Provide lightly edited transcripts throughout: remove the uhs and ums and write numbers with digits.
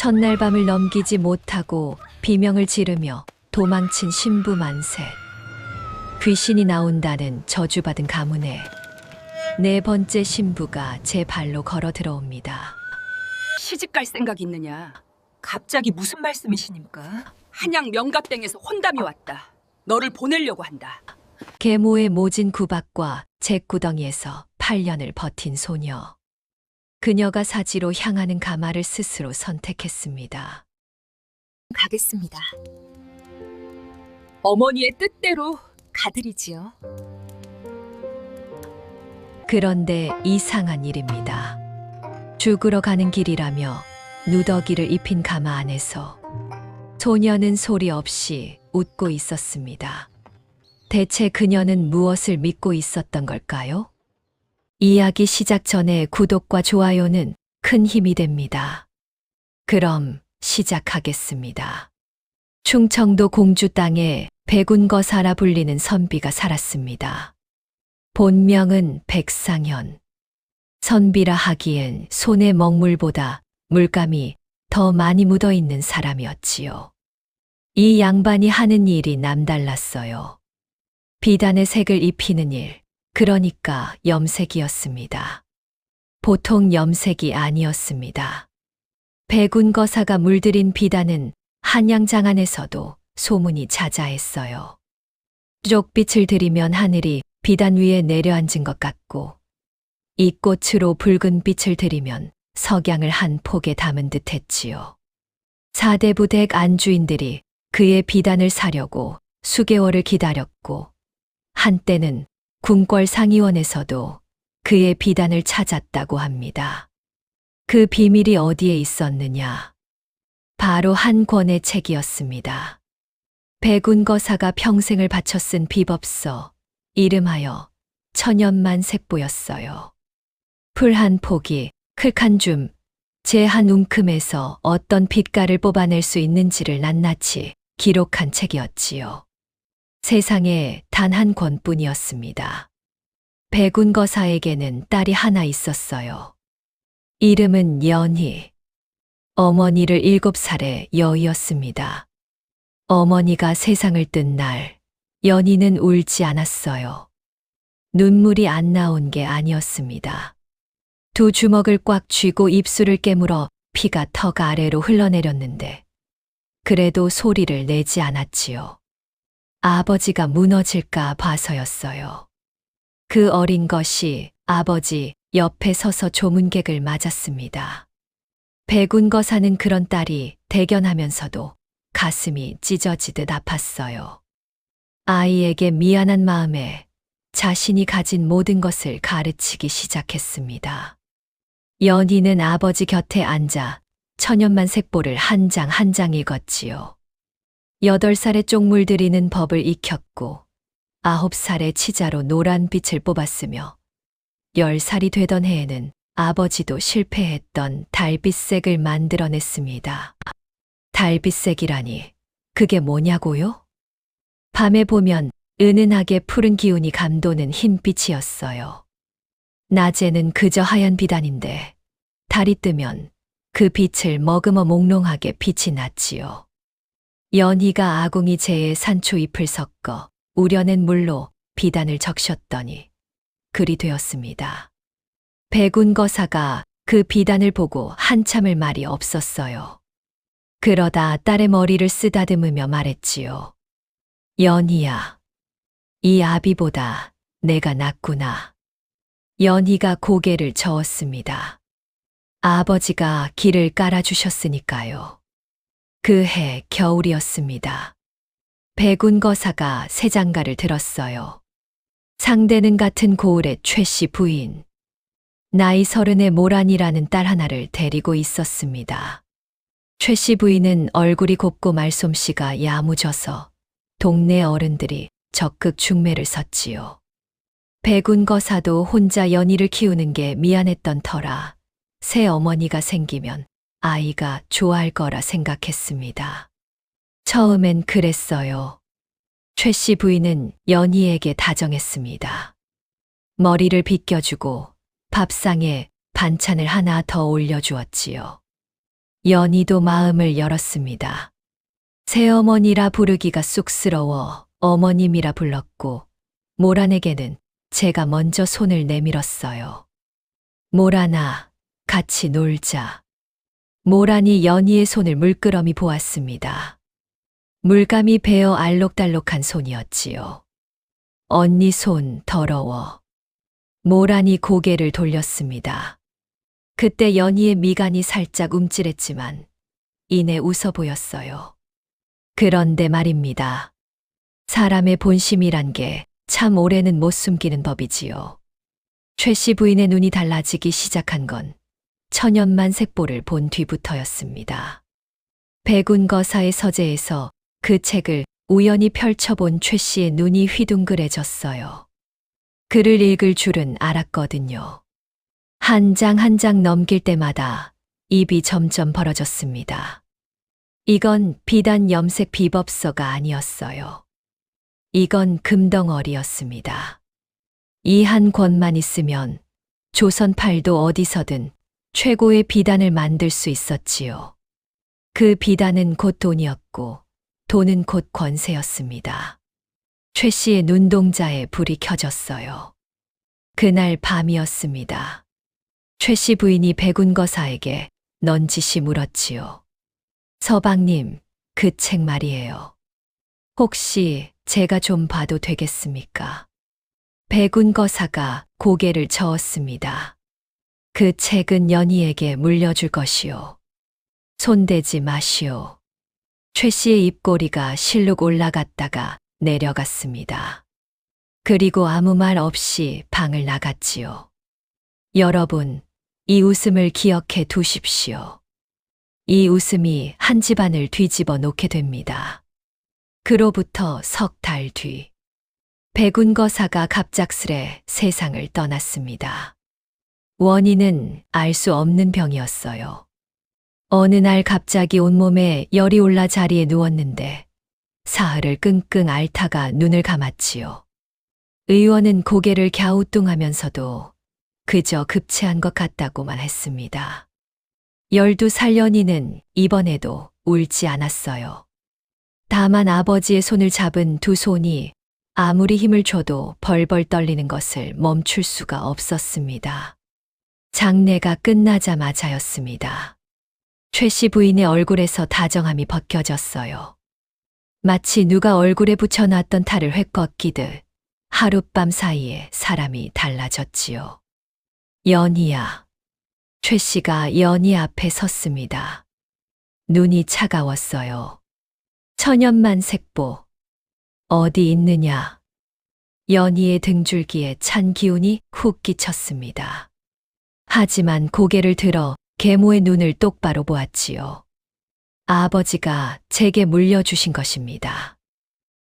첫날 밤을 넘기지 못하고 비명을 지르며 도망친 신부 만세. 귀신이 나온다는 저주받은 가문에 네 번째 신부가 제 발로 걸어 들어옵니다. 시집갈 생각 있느냐? 갑자기 무슨 말씀이시니까? 한양 명갑땡에서 혼담이 왔다. 너를 보내려고 한다. 계모의 모진 구박과 잭구덩이에서 8년을 버틴 소녀. 그녀가 사지로 향하는 가마를 스스로 선택했습니다. 가겠습니다. 어머니의 뜻대로 가드리지요. 그런데 이상한 일입니다. 죽으러 가는 길이라며 누더기를 입힌 가마 안에서 소녀는 소리 없이 웃고 있었습니다. 대체 그녀는 무엇을 믿고 있었던 걸까요? 이야기 시작 전에 구독과 좋아요는 큰 힘이 됩니다. 그럼 시작하겠습니다. 충청도 공주 땅에 백운거사라 불리는 선비가 살았습니다. 본명은 백상현. 선비라 하기엔 손에 먹물보다 물감이 더 많이 묻어 있는 사람이었지요. 이 양반이 하는 일이 남달랐어요. 비단의 색을 입히는 일, 그러니까 염색이었습니다. 보통 염색이 아니었습니다. 백운거사가 물들인 비단은 한양장안에서도 소문이 자자했어요. 쪽빛을 들이면 하늘이 비단 위에 내려앉은 것 같고, 이 꽃으로 붉은 빛을 들이면 석양을 한 폭에 담은 듯 했지요. 사대부댁 안주인들이 그의 비단을 사려고 수개월을 기다렸고, 한때는 궁궐 상의원에서도 그의 비단을 찾았다고 합니다. 그 비밀이 어디에 있었느냐? 바로 한 권의 책이었습니다. 백운거사가 평생을 바쳐 쓴 비법서, 이름하여 천연만색보였어요. 풀 한 포기, 클 한 줌, 재 한 움큼에서 어떤 빛깔을 뽑아낼 수 있는지를 낱낱이 기록한 책이었지요. 세상에 단 한 권뿐이었습니다. 백운거사에게는 딸이 하나 있었어요. 이름은 연희. 어머니를 7살의 여의였습니다. 어머니가 세상을 뜬 날, 연희는 울지 않았어요. 눈물이 안 나온 게 아니었습니다. 두 주먹을 꽉 쥐고 입술을 깨물어 피가 턱 아래로 흘러내렸는데, 그래도 소리를 내지 않았지요. 아버지가 무너질까 봐서였어요. 그 어린 것이 아버지 옆에 서서 조문객을 맞았습니다. 백운거사는 그런 딸이 대견하면서도 가슴이 찢어지듯 아팠어요. 아이에게 미안한 마음에 자신이 가진 모든 것을 가르치기 시작했습니다. 연희는 아버지 곁에 앉아 천연만색보를 한 장 한 장 읽었지요. 8살에 쪽물 들이는 법을 익혔고 9살에 치자로 노란 빛을 뽑았으며 10살이 되던 해에는 아버지도 실패했던 달빛색을 만들어냈습니다. 달빛색이라니 그게 뭐냐고요? 밤에 보면 은은하게 푸른 기운이 감도는 흰빛이었어요. 낮에는 그저 하얀 비단인데 달이 뜨면 그 빛을 머금어 몽롱하게 빛이 났지요. 연희가 아궁이 재에 산초잎을 섞어 우려낸 물로 비단을 적셨더니 글이 되었습니다. 백운거사가 그 비단을 보고 한참을 말이 없었어요. 그러다 딸의 머리를 쓰다듬으며 말했지요. 연희야, 이 아비보다 내가 낫구나. 연희가 고개를 저었습니다. 아버지가 길을 깔아주셨으니까요. 그 해 겨울이었습니다. 백운거사가 새 장가를 들었어요. 상대는 같은 고을의 최씨 부인. 나이 30의 모란이라는 딸 하나를 데리고 있었습니다. 최씨 부인은 얼굴이 곱고 말솜씨가 야무져서 동네 어른들이 적극 중매를 섰지요. 백운거사도 혼자 연희를 키우는 게 미안했던 터라 새 어머니가 생기면 아이가 좋아할 거라 생각했습니다. 처음엔 그랬어요. 최씨 부인은 연희에게 다정했습니다. 머리를 빗겨주고 밥상에 반찬을 하나 더 올려주었지요. 연희도 마음을 열었습니다. 새어머니라 부르기가 쑥스러워 어머님이라 불렀고, 모란에게는 제가 먼저 손을 내밀었어요. 모란아, 같이 놀자. 모란이 연희의 손을 물끄러미 보았습니다. 물감이 베어 알록달록한 손이었지요. 언니 손 더러워. 모란이 고개를 돌렸습니다. 그때 연희의 미간이 살짝 움찔했지만 이내 웃어 보였어요. 그런데 말입니다. 사람의 본심이란 게 참 오래는 못 숨기는 법이지요. 최 씨 부인의 눈이 달라지기 시작한 건 천연만색보를 본 뒤부터였습니다. 백운거사의 서재에서 그 책을 우연히 펼쳐본 최 씨의 눈이 휘둥그레졌어요. 글을 읽을 줄은 알았거든요. 한 장 한 장 넘길 때마다 입이 점점 벌어졌습니다. 이건 비단 염색 비법서가 아니었어요. 이건 금덩어리였습니다. 이 한 권만 있으면 조선팔도 어디서든 최고의 비단을 만들 수 있었지요. 그 비단은 곧 돈이었고 돈은 곧 권세였습니다. 최 씨의 눈동자에 불이 켜졌어요. 그날 밤이었습니다. 최 씨 부인이 백운거사에게 넌지시 물었지요. 서방님, 그 책 말이에요. 혹시 제가 좀 봐도 되겠습니까? 백운거사가 고개를 저었습니다. 그 책은 연희에게 물려줄 것이오. 손대지 마시오. 최 씨의 입꼬리가 실룩 올라갔다가 내려갔습니다. 그리고 아무 말 없이 방을 나갔지요. 여러분, 이 웃음을 기억해 두십시오. 이 웃음이 한 집안을 뒤집어 놓게 됩니다. 그로부터 석 달 뒤, 백운거사가 갑작스레 세상을 떠났습니다. 원인은 알 수 없는 병이었어요. 어느 날 갑자기 온몸에 열이 올라 자리에 누웠는데 사흘을 끙끙 앓다가 눈을 감았지요. 의원은 고개를 갸우뚱하면서도 그저 급체한 것 같다고만 했습니다. 12살 연희는 이번에도 울지 않았어요. 다만 아버지의 손을 잡은 두 손이 아무리 힘을 줘도 벌벌 떨리는 것을 멈출 수가 없었습니다. 장례가 끝나자마자였습니다. 최 씨 부인의 얼굴에서 다정함이 벗겨졌어요. 마치 누가 얼굴에 붙여놨던 탈을 획 꺾이듯 하룻밤 사이에 사람이 달라졌지요. 연희야. 최 씨가 연희 앞에 섰습니다. 눈이 차가웠어요. 천연만색보. 어디 있느냐. 연희의 등줄기에 찬 기운이 훅 끼쳤습니다. 하지만 고개를 들어 계모의 눈을 똑바로 보았지요. 아버지가 제게 물려주신 것입니다.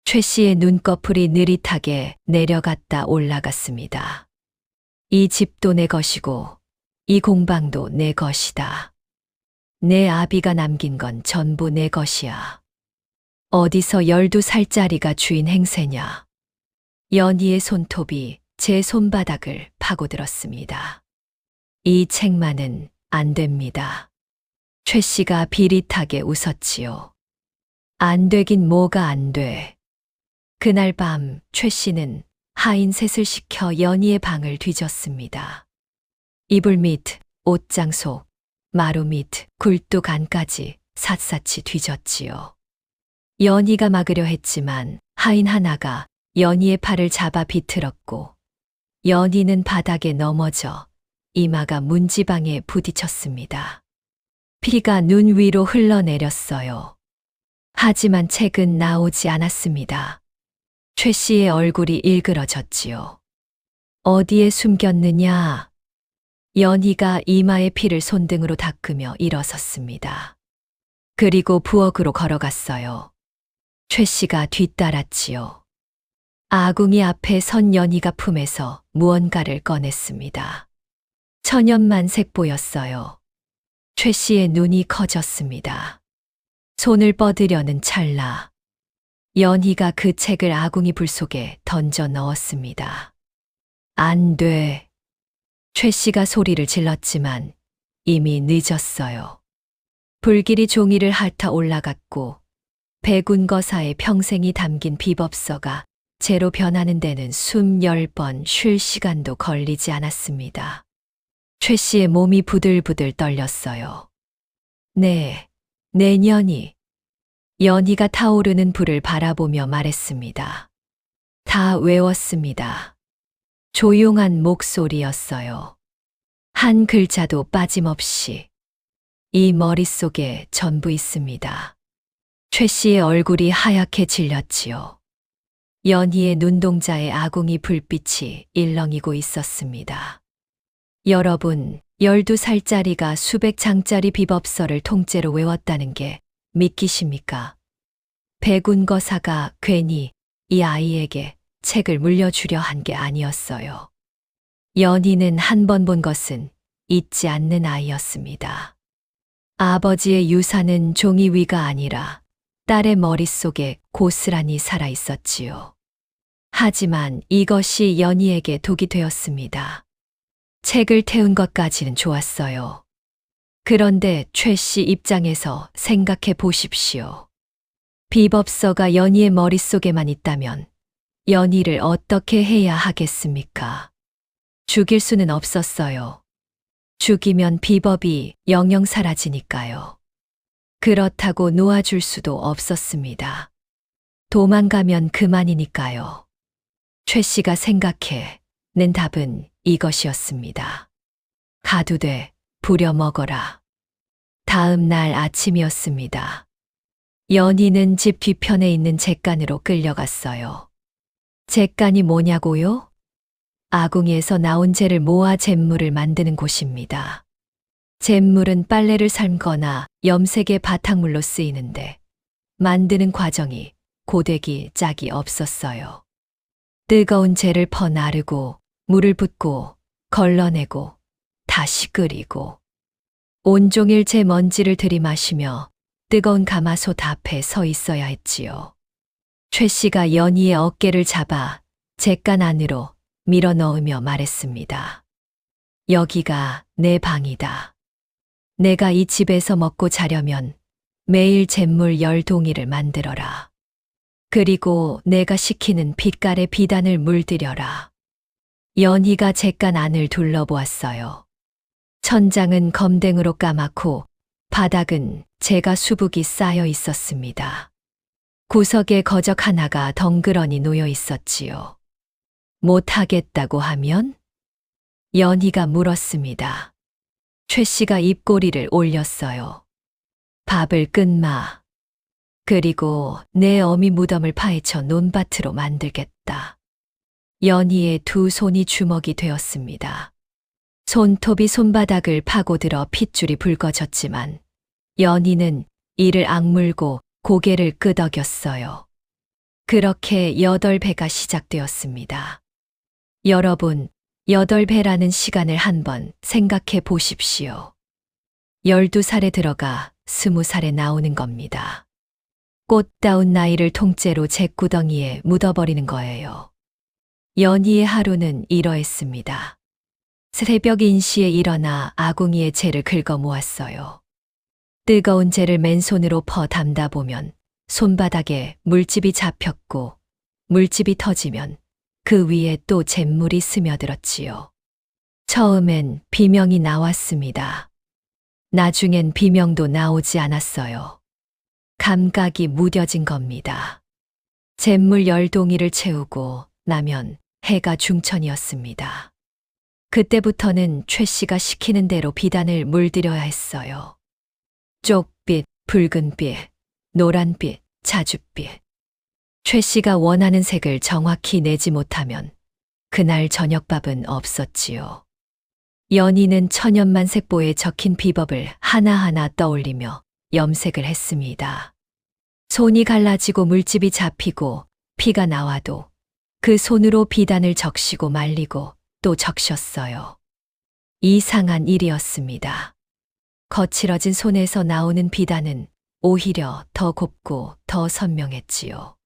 최 씨의 눈꺼풀이 느릿하게 내려갔다 올라갔습니다. 이 집도 내 것이고 이 공방도 내 것이다. 내 아비가 남긴 건 전부 내 것이야. 어디서 12살짜리가 주인 행세냐. 연희의 손톱이 제 손바닥을 파고들었습니다. 이 책만은 안 됩니다. 최 씨가 비릿하게 웃었지요. 안 되긴 뭐가 안 돼. 그날 밤 최 씨는 하인 셋을 시켜 연희의 방을 뒤졌습니다. 이불 밑, 옷장 속, 마루 밑, 굴뚝 안까지 샅샅이 뒤졌지요. 연희가 막으려 했지만 하인 하나가 연희의 팔을 잡아 비틀었고 연희는 바닥에 넘어져 이마가 문지방에 부딪혔습니다. 피가 눈 위로 흘러내렸어요. 하지만 책은 나오지 않았습니다. 최 씨의 얼굴이 일그러졌지요. 어디에 숨겼느냐? 연희가 이마의 피를 손등으로 닦으며 일어섰습니다. 그리고 부엌으로 걸어갔어요. 최 씨가 뒤따랐지요. 아궁이 앞에 선 연희가 품에서 무언가를 꺼냈습니다. 천연만색보였어요. 최 씨의 눈이 커졌습니다. 손을 뻗으려는 찰나 연희가 그 책을 아궁이 불 속에 던져 넣었습니다. 안 돼. 최 씨가 소리를 질렀지만 이미 늦었어요. 불길이 종이를 핥아 올라갔고 백운거사의 평생이 담긴 비법서가 재로 변하는 데는 20번 쉴 시간도 걸리지 않았습니다. 최 씨의 몸이 부들부들 떨렸어요. 네, 내년이. 연희가 타오르는 불을 바라보며 말했습니다. 다 외웠습니다. 조용한 목소리였어요. 한 글자도 빠짐없이. 이 머릿속에 전부 있습니다. 최 씨의 얼굴이 하얗게 질렸지요. 연희의 눈동자에 아궁이 불빛이 일렁이고 있었습니다. 여러분, 12살짜리가 수백 장짜리 비법서를 통째로 외웠다는 게 믿기십니까? 백운거사가 괜히 이 아이에게 책을 물려주려 한 게 아니었어요. 연희는 한 번 본 것은 잊지 않는 아이였습니다. 아버지의 유산은 종이 위가 아니라 딸의 머릿속에 고스란히 살아 있었지요. 하지만 이것이 연희에게 독이 되었습니다. 책을 태운 것까지는 좋았어요. 그런데 최 씨 입장에서 생각해 보십시오. 비법서가 연희의 머릿속에만 있다면 연희를 어떻게 해야 하겠습니까? 죽일 수는 없었어요. 죽이면 비법이 영영 사라지니까요. 그렇다고 놓아줄 수도 없었습니다. 도망가면 그만이니까요. 최 씨가 생각해낸 답은 이것이었습니다. 가두되 부려먹어라. 다음 날 아침이었습니다. 연희는 집 뒤편에 있는 잿간으로 끌려갔어요. 잿간이 뭐냐고요? 아궁이에서 나온 재를 모아 잿물을 만드는 곳입니다. 잿물은 빨래를 삶거나 염색의 바탕물로 쓰이는데 만드는 과정이 고되기 짝이 없었어요. 뜨거운 재를 퍼 나르고 물을 붓고 걸러내고 다시 끓이고 온종일 재 먼지를 들이마시며 뜨거운 가마솥 앞에 서 있어야 했지요. 최 씨가 연희의 어깨를 잡아 잿간 안으로 밀어 넣으며 말했습니다. 여기가 내 방이다. 내가 이 집에서 먹고 자려면 매일 잿물 10동이를 만들어라. 그리고 내가 시키는 빛깔의 비단을 물들여라. 연희가 잿간 안을 둘러보았어요. 천장은 검댕으로 까맣고 바닥은 재가 수북이 쌓여 있었습니다. 구석에 거적 하나가 덩그러니 놓여 있었지요. 못하겠다고 하면? 연희가 물었습니다. 최 씨가 입꼬리를 올렸어요. 밥을 끊마. 그리고 내 어미 무덤을 파헤쳐 논밭으로 만들겠다. 연희의 두 손이 주먹이 되었습니다. 손톱이 손바닥을 파고들어 핏줄이 붉어졌지만 연희는 이를 악물고 고개를 끄덕였어요. 그렇게 8배가 시작되었습니다. 여러분, 8배라는 시간을 한번 생각해 보십시오. 12살에 들어가 20살에 나오는 겁니다. 꽃다운 나이를 통째로 잿구덩이에 묻어버리는 거예요. 연희의 하루는 이러했습니다. 새벽 인시에 일어나 아궁이의 재를 긁어 모았어요. 뜨거운 재를 맨손으로 퍼 담다 보면 손바닥에 물집이 잡혔고 물집이 터지면 그 위에 또 잿물이 스며들었지요. 처음엔 비명이 나왔습니다. 나중엔 비명도 나오지 않았어요. 감각이 무뎌진 겁니다. 잿물 10동이를 채우고 나면 해가 중천이었습니다. 그때부터는 최 씨가 시키는 대로 비단을 물들여야 했어요. 쪽빛, 붉은빛, 노란빛, 자줏빛. 최 씨가 원하는 색을 정확히 내지 못하면 그날 저녁밥은 없었지요. 연희는 천연만색보에 적힌 비법을 하나하나 떠올리며 염색을 했습니다. 손이 갈라지고 물집이 잡히고 피가 나와도 그 손으로 비단을 적시고 말리고 또 적셨어요. 이상한 일이었습니다. 거칠어진 손에서 나오는 비단은 오히려 더 곱고 더 선명했지요.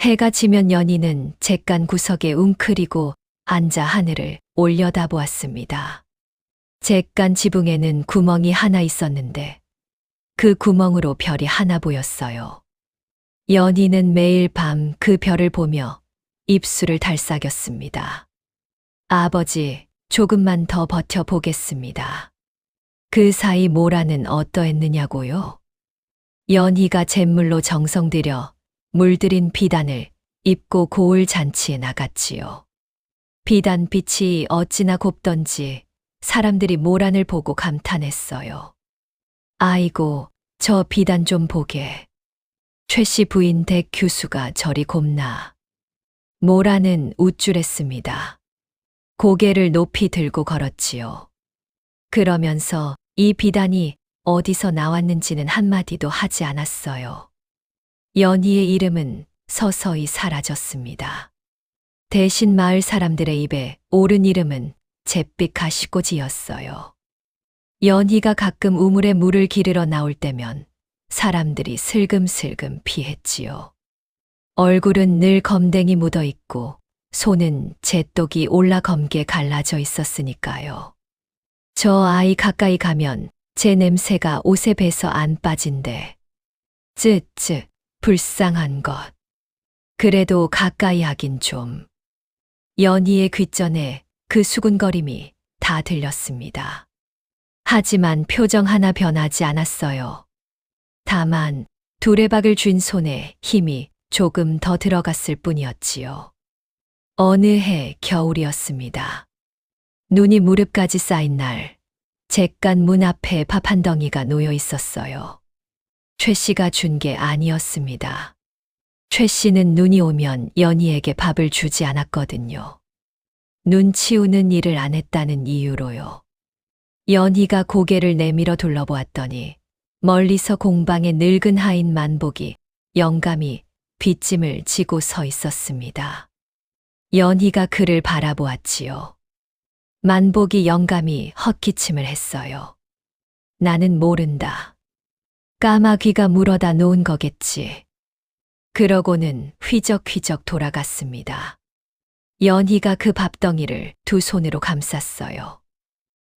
해가 지면 연희는 잿간 구석에 웅크리고 앉아 하늘을 올려다보았습니다. 잿간 지붕에는 구멍이 하나 있었는데 그 구멍으로 별이 하나 보였어요. 연희는 매일 밤 그 별을 보며 입술을 달싹였습니다. 아버지, 조금만 더 버텨보겠습니다. 그 사이 모라는 어떠했느냐고요? 연희가 잿물로 정성 들여 물들인 비단을 입고 고을 잔치에 나갔지요. 비단빛이 어찌나 곱던지 사람들이 모란을 보고 감탄했어요. 아이고, 저 비단 좀 보게. 최 씨 부인 백 교수가 저리 곱나. 모란은 우쭐했습니다. 고개를 높이 들고 걸었지요. 그러면서 이 비단이 어디서 나왔는지는 한마디도 하지 않았어요. 연희의 이름은 서서히 사라졌습니다. 대신 마을 사람들의 입에 오른 이름은 잿빛 가시꽂이였어요. 연희가 가끔 우물에 물을 기르러 나올 때면 사람들이 슬금슬금 피했지요. 얼굴은 늘 검댕이 묻어 있고 손은 잿독이 올라 검게 갈라져 있었으니까요. 저 아이 가까이 가면 제 냄새가 옷에 배서 안 빠진대. 쯔쯔, 불쌍한 것. 그래도 가까이 하긴 좀. 연희의 귓전에 그 수군거림이 다 들렸습니다. 하지만 표정 하나 변하지 않았어요. 다만 두레박을 쥔 손에 힘이 조금 더 들어갔을 뿐이었지요. 어느 해 겨울이었습니다. 눈이 무릎까지 쌓인 날, 잿간 문 앞에 밥 한 덩이가 놓여 있었어요. 최 씨가 준 게 아니었습니다. 최 씨는 눈이 오면 연희에게 밥을 주지 않았거든요. 눈 치우는 일을 안 했다는 이유로요. 연희가 고개를 내밀어 둘러보았더니 멀리서 공방의 늙은 하인 만복이 영감이 빗짐을 지고 서 있었습니다. 연희가 그를 바라보았지요. 만복이 영감이 헛기침을 했어요. 나는 모른다. 까마귀가 물어다 놓은 거겠지. 그러고는 휘적휘적 돌아갔습니다. 연희가 그 밥덩이를 두 손으로 감쌌어요.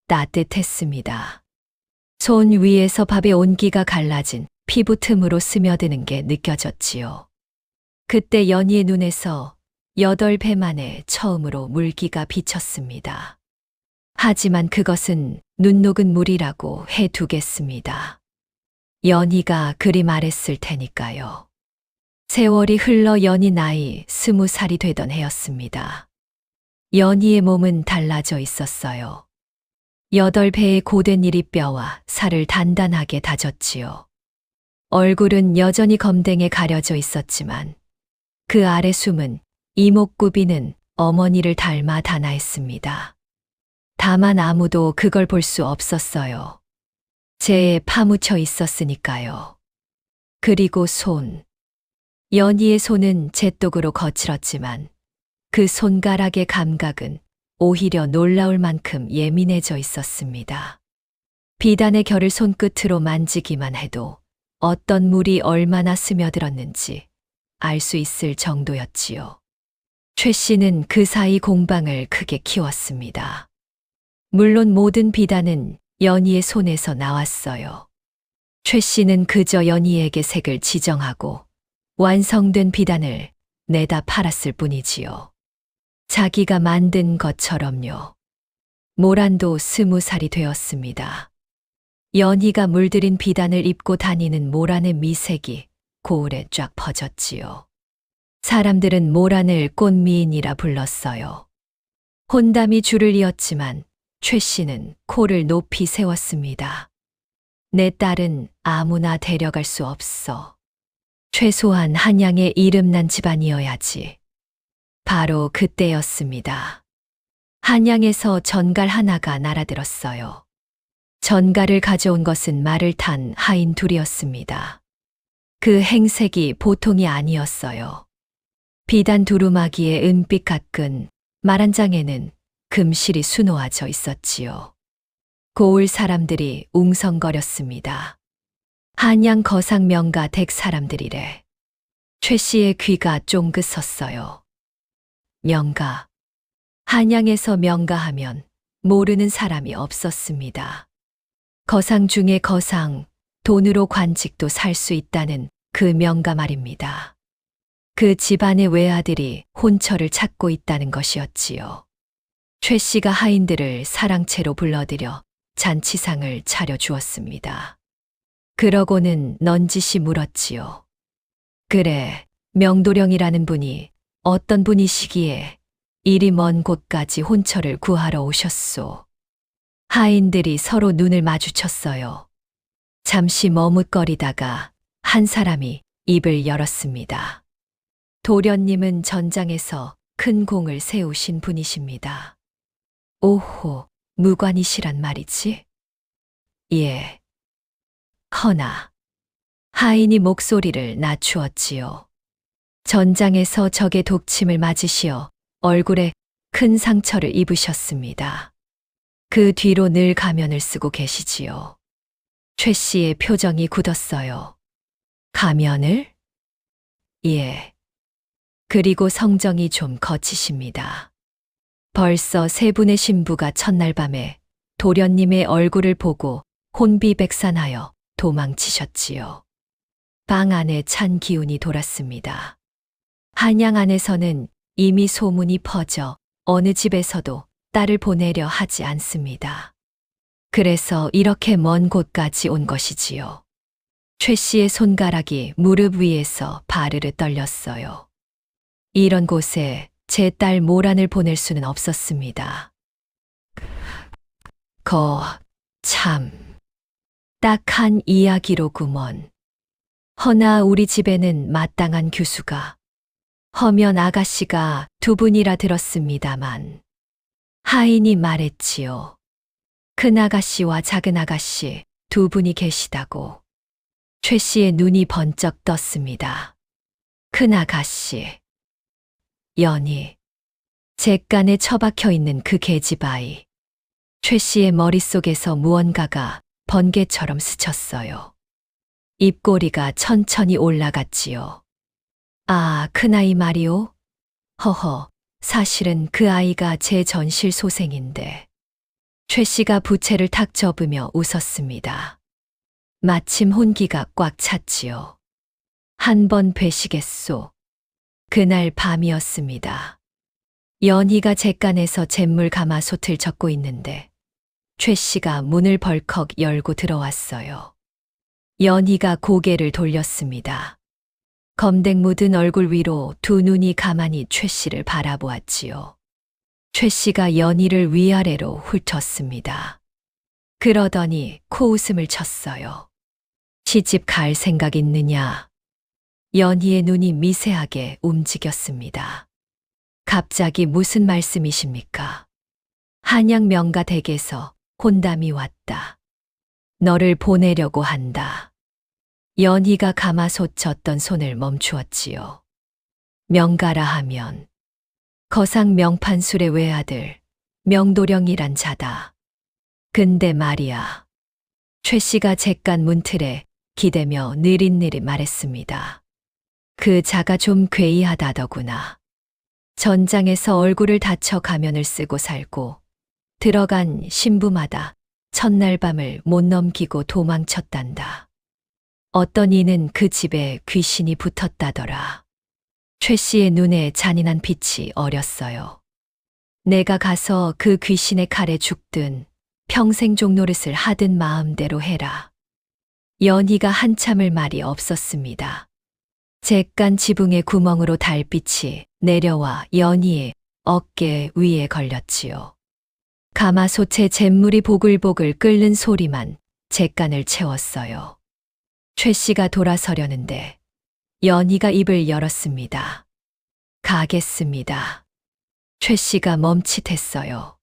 따뜻했습니다. 손 위에서 밥의 온기가 갈라진 피부 틈으로 스며드는 게 느껴졌지요. 그때 연희의 눈에서 8배 만에 처음으로 물기가 비쳤습니다. 하지만 그것은 눈 녹은 물이라고 해두겠습니다. 연희가 그리 말했을 테니까요. 세월이 흘러 연희 나이 20살이 되던 해였습니다. 연희의 몸은 달라져 있었어요. 8배의 고된 이리뼈와 살을 단단하게 다졌지요. 얼굴은 여전히 검댕에 가려져 있었지만 그 아래 숨은 이목구비는 어머니를 닮아 단아했습니다. 다만 아무도 그걸 볼 수 없었어요. 재에 파묻혀 있었으니까요. 그리고 손. 연희의 손은 잿독으로 거칠었지만 그 손가락의 감각은 오히려 놀라울 만큼 예민해져 있었습니다. 비단의 결을 손끝으로 만지기만 해도 어떤 물이 얼마나 스며들었는지 알 수 있을 정도였지요. 최 씨는 그 사이 공방을 크게 키웠습니다. 물론 모든 비단은 연희의 손에서 나왔어요. 최 씨는 그저 연희에게 색을 지정하고 완성된 비단을 내다 팔았을 뿐이지요. 자기가 만든 것처럼요. 모란도 20살이 되었습니다. 연희가 물들인 비단을 입고 다니는 모란의 미색이 고을에 쫙 퍼졌지요. 사람들은 모란을 꽃미인이라 불렀어요. 혼담이 줄을 이었지만 최 씨는 코를 높이 세웠습니다. 내 딸은 아무나 데려갈 수 없어. 최소한 한양에 이름난 집안이어야지. 바로 그때였습니다. 한양에서 전갈 하나가 날아들었어요. 전갈을 가져온 것은 말을 탄 하인 둘이었습니다. 그 행색이 보통이 아니었어요. 비단 두루마기에 은빛 깎은 말 한 장에는 금실이 수놓아져 있었지요. 고을 사람들이 웅성거렸습니다. 한양 거상 명가 댁 사람들이래. 최 씨의 귀가 쫑긋 섰어요. 명가. 한양에서 명가하면 모르는 사람이 없었습니다. 거상 중에 거상, 돈으로 관직도 살 수 있다는 그 명가 말입니다. 그 집안의 외아들이 혼처를 찾고 있다는 것이었지요. 최 씨가 하인들을 사랑채로 불러들여 잔치상을 차려주었습니다. 그러고는 넌지시 물었지요. 그래, 명도령이라는 분이 어떤 분이시기에 이리 먼 곳까지 혼처를 구하러 오셨소. 하인들이 서로 눈을 마주쳤어요. 잠시 머뭇거리다가 한 사람이 입을 열었습니다. 도련님은 전장에서 큰 공을 세우신 분이십니다. 오호, 무관이시란 말이지? 예. 허나. 하인이 목소리를 낮추었지요. 전장에서 적의 독침을 맞으시어 얼굴에 큰 상처를 입으셨습니다. 그 뒤로 늘 가면을 쓰고 계시지요. 최 씨의 표정이 굳었어요. 가면을? 예. 그리고 성정이 좀 거치십니다. 벌써 세 분의 신부가 첫날 밤에 도련님의 얼굴을 보고 혼비백산하여 도망치셨지요. 방 안에 찬 기운이 돌았습니다. 한양 안에서는 이미 소문이 퍼져 어느 집에서도 딸을 보내려 하지 않습니다. 그래서 이렇게 먼 곳까지 온 것이지요. 최 씨의 손가락이 무릎 위에서 바르르 떨렸어요. 이런 곳에 제 딸 모란을 보낼 수는 없었습니다. 참, 딱한 이야기로구먼. 허나 우리 집에는 마땅한 교수가, 허면 아가씨가 두 분이라 들었습니다만. 하인이 말했지요. 큰 아가씨와 작은 아가씨 두 분이 계시다고. 최 씨의 눈이 번쩍 떴습니다. 큰 아가씨. 연희. 잿간에 처박혀 있는 그 계집아이. 최 씨의 머릿속에서 무언가가 번개처럼 스쳤어요. 입꼬리가 천천히 올라갔지요. 아, 큰아이 말이오? 허허, 사실은 그 아이가 제 전실 소생인데. 최 씨가 부채를 탁 접으며 웃었습니다. 마침 혼기가 꽉 찼지요. 한 번 뵈시겠소. 그날 밤이었습니다. 연희가 잿간에서 잿물 가마솥을 젓고 있는데 최 씨가 문을 벌컥 열고 들어왔어요. 연희가 고개를 돌렸습니다. 검댕 묻은 얼굴 위로 두 눈이 가만히 최 씨를 바라보았지요. 최 씨가 연희를 위아래로 훑었습니다. 그러더니 코웃음을 쳤어요. 시집 갈 생각 있느냐? 연희의 눈이 미세하게 움직였습니다. 갑자기 무슨 말씀이십니까? 한양 명가 댁에서 혼담이 왔다. 너를 보내려고 한다. 연희가 가마솥 젓던 손을 멈추었지요. 명가라 하면 거상 명판술의 외아들 명도령이란 자다. 근데 말이야. 최 씨가 잿간 문틀에 기대며 느릿느릿 말했습니다. 그 자가 좀 괴이하다더구나. 전장에서 얼굴을 다쳐 가면을 쓰고 살고 들어간 신부마다 첫날 밤을 못 넘기고 도망쳤단다. 어떤 이는 그 집에 귀신이 붙었다더라. 최 씨의 눈에 잔인한 빛이 어렸어요. 내가 가서 그 귀신의 칼에 죽든 평생 종노릇을 하든 마음대로 해라. 연희가 한참을 말이 없었습니다. 잿간 지붕의 구멍으로 달빛이 내려와 연희의 어깨 위에 걸렸지요. 가마솥에 잿물이 보글보글 끓는 소리만 잿간을 채웠어요. 최 씨가 돌아서려는데 연희가 입을 열었습니다. 가겠습니다. 최 씨가 멈칫했어요.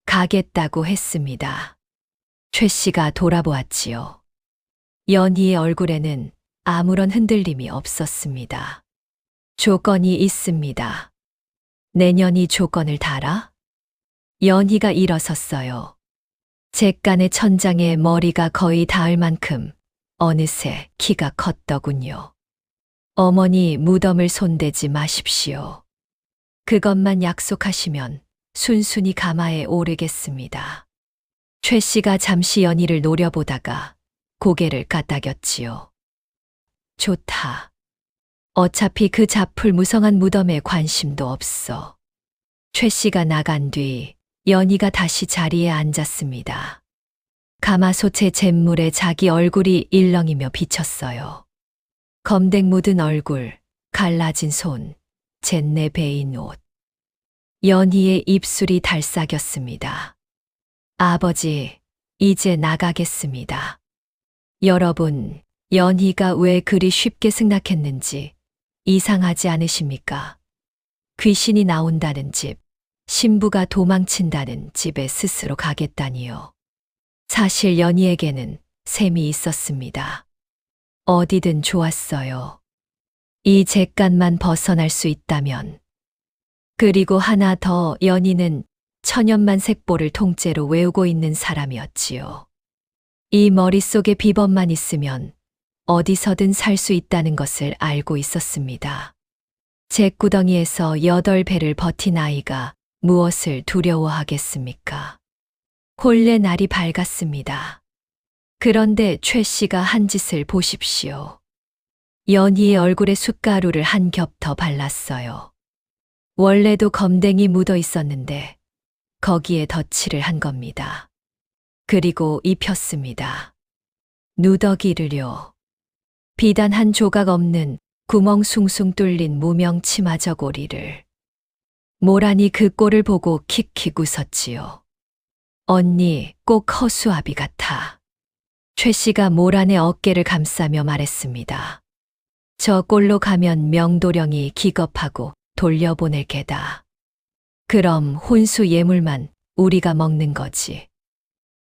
가겠다고 했습니다. 최 씨가 돌아보았지요. 연희의 얼굴에는 아무런 흔들림이 없었습니다. 조건이 있습니다. 내년이 조건을 달아? 연희가 일어섰어요. 잿간의 천장에 머리가 거의 닿을 만큼 어느새 키가 컸더군요. 어머니 무덤을 손대지 마십시오. 그것만 약속하시면 순순히 가마에 오르겠습니다. 최 씨가 잠시 연희를 노려보다가 고개를 까딱였지요. 좋다. 어차피 그 잡풀 무성한 무덤에 관심도 없어. 최 씨가 나간 뒤 연희가 다시 자리에 앉았습니다. 가마솥의 잿물에 자기 얼굴이 일렁이며 비쳤어요. 검댕 묻은 얼굴, 갈라진 손, 잿내 베인 옷. 연희의 입술이 달싹였습니다. 아버지, 이제 나가겠습니다. 여러분, 연희가 왜 그리 쉽게 승낙했는지 이상하지 않으십니까? 귀신이 나온다는 집, 신부가 도망친다는 집에 스스로 가겠다니요. 사실 연희에게는 셈이 있었습니다. 어디든 좋았어요. 이 잿간만 벗어날 수 있다면. 그리고 하나 더, 연희는 천연만 색보를 통째로 외우고 있는 사람이었지요. 이 머릿속에 비법만 있으면 어디서든 살 수 있다는 것을 알고 있었습니다. 잿구덩이에서 8배를 버틴 아이가 무엇을 두려워하겠습니까? 본래 날이 밝았습니다. 그런데 최 씨가 한 짓을 보십시오. 연희의 얼굴에 숟가루를 한 겹 더 발랐어요. 원래도 검댕이 묻어 있었는데 거기에 덧칠을 한 겁니다. 그리고 입혔습니다. 누더기를요. 비단 한 조각 없는 구멍 숭숭 뚫린 무명 치마 저고리를. 모란이 그 꼴을 보고 킥킥 웃었지요. 언니, 꼭 허수아비 같아. 최 씨가 모란의 어깨를 감싸며 말했습니다. 저 꼴로 가면 명도령이 기겁하고 돌려보낼 게다. 그럼 혼수 예물만 우리가 먹는 거지.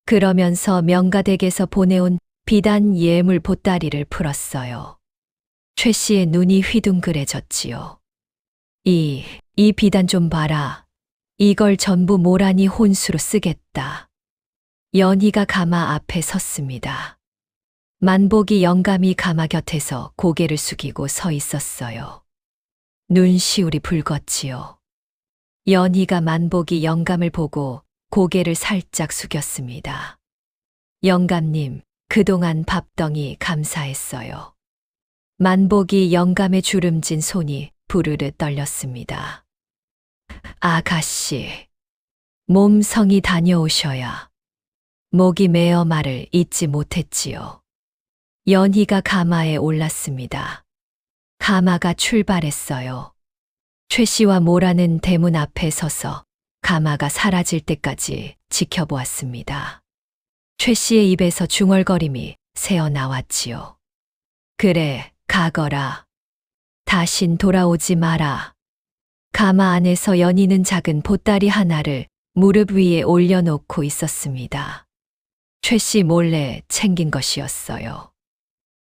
그러면서 명가댁에서 보내온 비단 예물 보따리를 풀었어요. 최 씨의 눈이 휘둥그레졌지요. 이 비단 좀 봐라. 이걸 전부 모란이 혼수로 쓰겠다. 연희가 가마 앞에 섰습니다. 만복이 영감이 가마 곁에서 고개를 숙이고 서 있었어요. 눈시울이 붉었지요. 연희가 만복이 영감을 보고 고개를 살짝 숙였습니다. 영감님, 그동안 밥덩이 감사했어요. 만복이 영감의 주름진 손이 부르르 떨렸습니다. 아가씨, 몸성이 다녀오셔야. 목이 메어 말을 잊지 못했지요. 연희가 가마에 올랐습니다. 가마가 출발했어요. 최 씨와 모라는 대문 앞에 서서 가마가 사라질 때까지 지켜보았습니다. 최 씨의 입에서 중얼거림이 새어나왔지요. 그래, 가거라. 다신 돌아오지 마라. 가마 안에서 연희는 작은 보따리 하나를 무릎 위에 올려놓고 있었습니다. 최 씨 몰래 챙긴 것이었어요.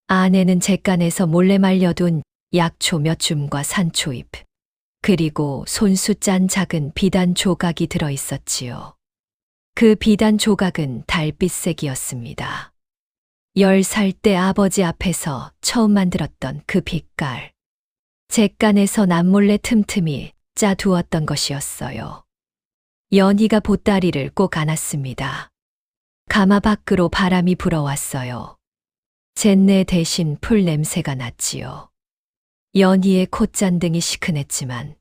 안에는 잿간에서 몰래 말려둔 약초 몇 줌과 산초잎, 그리고 손수 짠 작은 비단 조각이 들어 있었지요. 그 비단 조각은 달빛색이었습니다. 10살 때 아버지 앞에서 처음 만들었던 그 빛깔. 잿간에서 남몰래 틈틈이 짜두었던 것이었어요. 연희가 보따리를 꼭 안았습니다. 가마 밖으로 바람이 불어왔어요. 잿내 대신 풀 냄새가 났지요. 연희의 콧잔등이 시큰했지만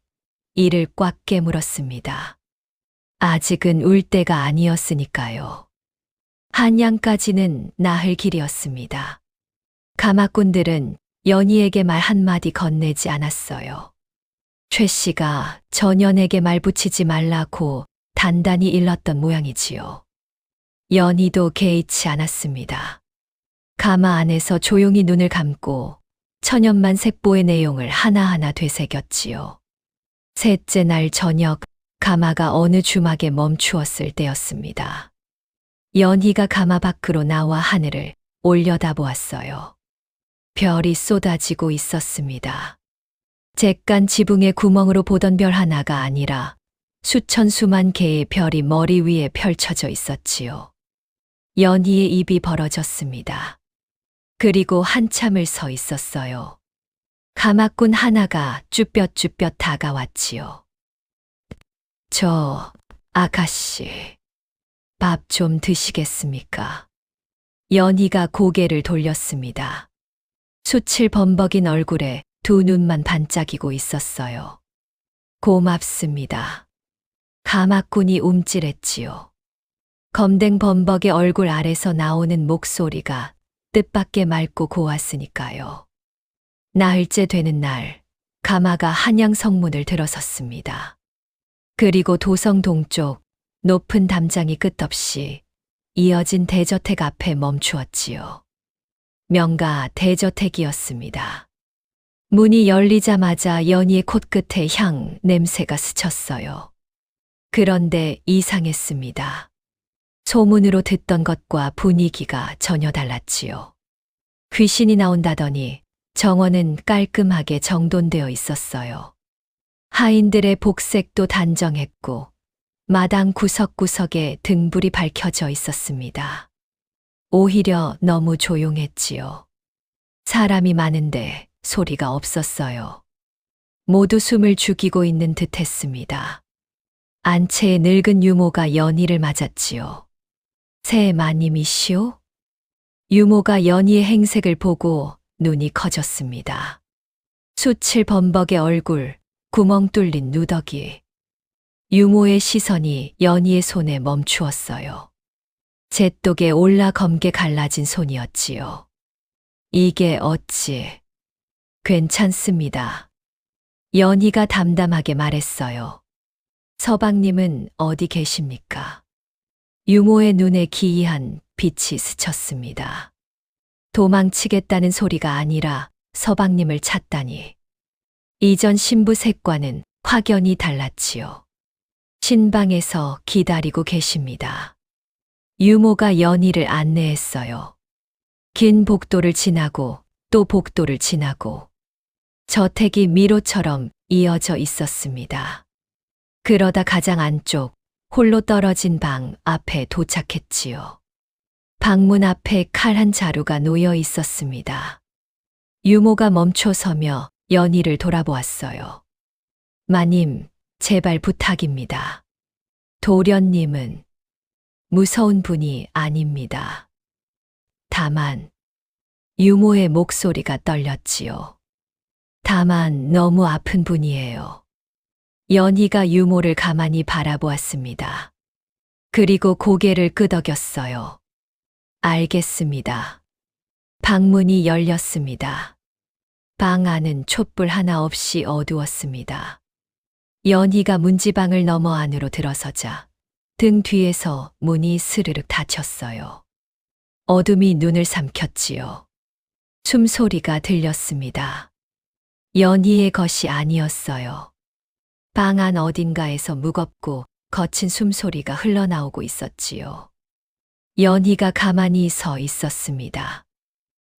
이를 꽉 깨물었습니다. 아직은 울 때가 아니었으니까요. 한양까지는 나흘 길이었습니다. 가마꾼들은 연희에게 말 한마디 건네지 않았어요. 최 씨가 전연에게 말 붙이지 말라고 단단히 일렀던 모양이지요. 연희도 개의치 않았습니다. 가마 안에서 조용히 눈을 감고 천연만 색보의 내용을 하나하나 되새겼지요. 셋째 날 저녁, 가마가 어느 주막에 멈추었을 때였습니다. 연희가 가마 밖으로 나와 하늘을 올려다보았어요. 별이 쏟아지고 있었습니다. 잿간 지붕의 구멍으로 보던 별 하나가 아니라 수천 수만 개의 별이 머리 위에 펼쳐져 있었지요. 연희의 입이 벌어졌습니다. 그리고 한참을 서 있었어요. 가마꾼 하나가 쭈뼛쭈뼛 다가왔지요. 저 아가씨, 밥 좀 드시겠습니까? 연희가 고개를 돌렸습니다. 수칠 범벅인 얼굴에 두 눈만 반짝이고 있었어요. 고맙습니다. 가마꾼이 움찔했지요. 검댕 범벅의 얼굴 아래서 나오는 목소리가 뜻밖의 맑고 고왔으니까요. 나흘째 되는 날, 가마가 한양 성문을 들어섰습니다. 그리고 도성 동쪽 높은 담장이 끝없이 이어진 대저택 앞에 멈추었지요. 명가 대저택이었습니다. 문이 열리자마자 연희의 콧끝에 향 냄새가 스쳤어요. 그런데 이상했습니다. 소문으로 듣던 것과 분위기가 전혀 달랐지요. 귀신이 나온다더니 정원은 깔끔하게 정돈되어 있었어요. 하인들의 복색도 단정했고 마당 구석구석에 등불이 밝혀져 있었습니다. 오히려 너무 조용했지요. 사람이 많은데 소리가 없었어요. 모두 숨을 죽이고 있는 듯 했습니다. 안채의 늙은 유모가 연희를 맞았지요. 새 마님이시오? 유모가 연희의 행색을 보고 눈이 커졌습니다. 수칠 범벅의 얼굴, 구멍 뚫린 누더기. 유모의 시선이 연희의 손에 멈추었어요. 잿독에 올라 검게 갈라진 손이었지요. 이게 어찌... 괜찮습니다. 연희가 담담하게 말했어요. 서방님은 어디 계십니까? 유모의 눈에 기이한 빛이 스쳤습니다. 도망치겠다는 소리가 아니라 서방님을 찾다니. 이전 신부 색과는 확연히 달랐지요. 신방에서 기다리고 계십니다. 유모가 연희를 안내했어요. 긴 복도를 지나고 또 복도를 지나고 저택이 미로처럼 이어져 있었습니다. 그러다 가장 안쪽 홀로 떨어진 방 앞에 도착했지요. 방문 앞에 칼 한 자루가 놓여 있었습니다. 유모가 멈춰서며 연희를 돌아보았어요. 마님, 제발 부탁입니다. 도련님은 무서운 분이 아닙니다. 다만, 유모의 목소리가 떨렸지요. 다만 너무 아픈 분이에요. 연희가 유모를 가만히 바라보았습니다. 그리고 고개를 끄덕였어요. 알겠습니다. 방문이 열렸습니다. 방 안은 촛불 하나 없이 어두웠습니다. 연희가 문지방을 넘어 안으로 들어서자 등 뒤에서 문이 스르륵 닫혔어요. 어둠이 눈을 삼켰지요. 숨소리가 들렸습니다. 연희의 것이 아니었어요. 방 안 어딘가에서 무겁고 거친 숨소리가 흘러나오고 있었지요. 연희가 가만히 서 있었습니다.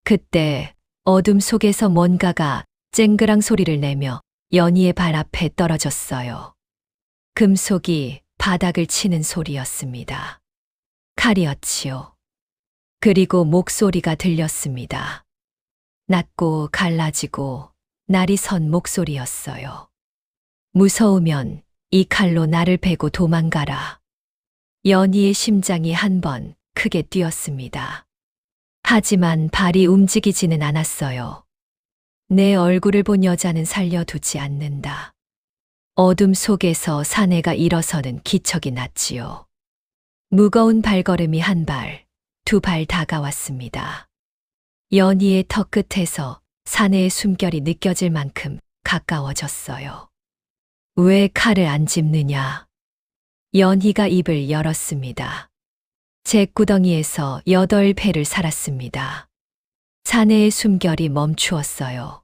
그때 어둠 속에서 뭔가가 쨍그랑 소리를 내며 연희의 발 앞에 떨어졌어요. 금속이 바닥을 치는 소리였습니다. 칼이었지요. 그리고 목소리가 들렸습니다. 낮고 갈라지고 날이 선 목소리였어요. 무서우면 이 칼로 나를 베고 도망가라. 연희의 심장이 한 번 크게 뛰었습니다. 하지만 발이 움직이지는 않았어요. 내 얼굴을 본 여자는 살려두지 않는다. 어둠 속에서 사내가 일어서는 기척이 났지요. 무거운 발걸음이 한 발, 두 발 다가왔습니다. 연희의 턱 끝에서 사내의 숨결이 느껴질 만큼 가까워졌어요. 왜 칼을 안 짚느냐? 연희가 입을 열었습니다. 제 구덩이에서 8배를 살았습니다. 사내의 숨결이 멈추었어요.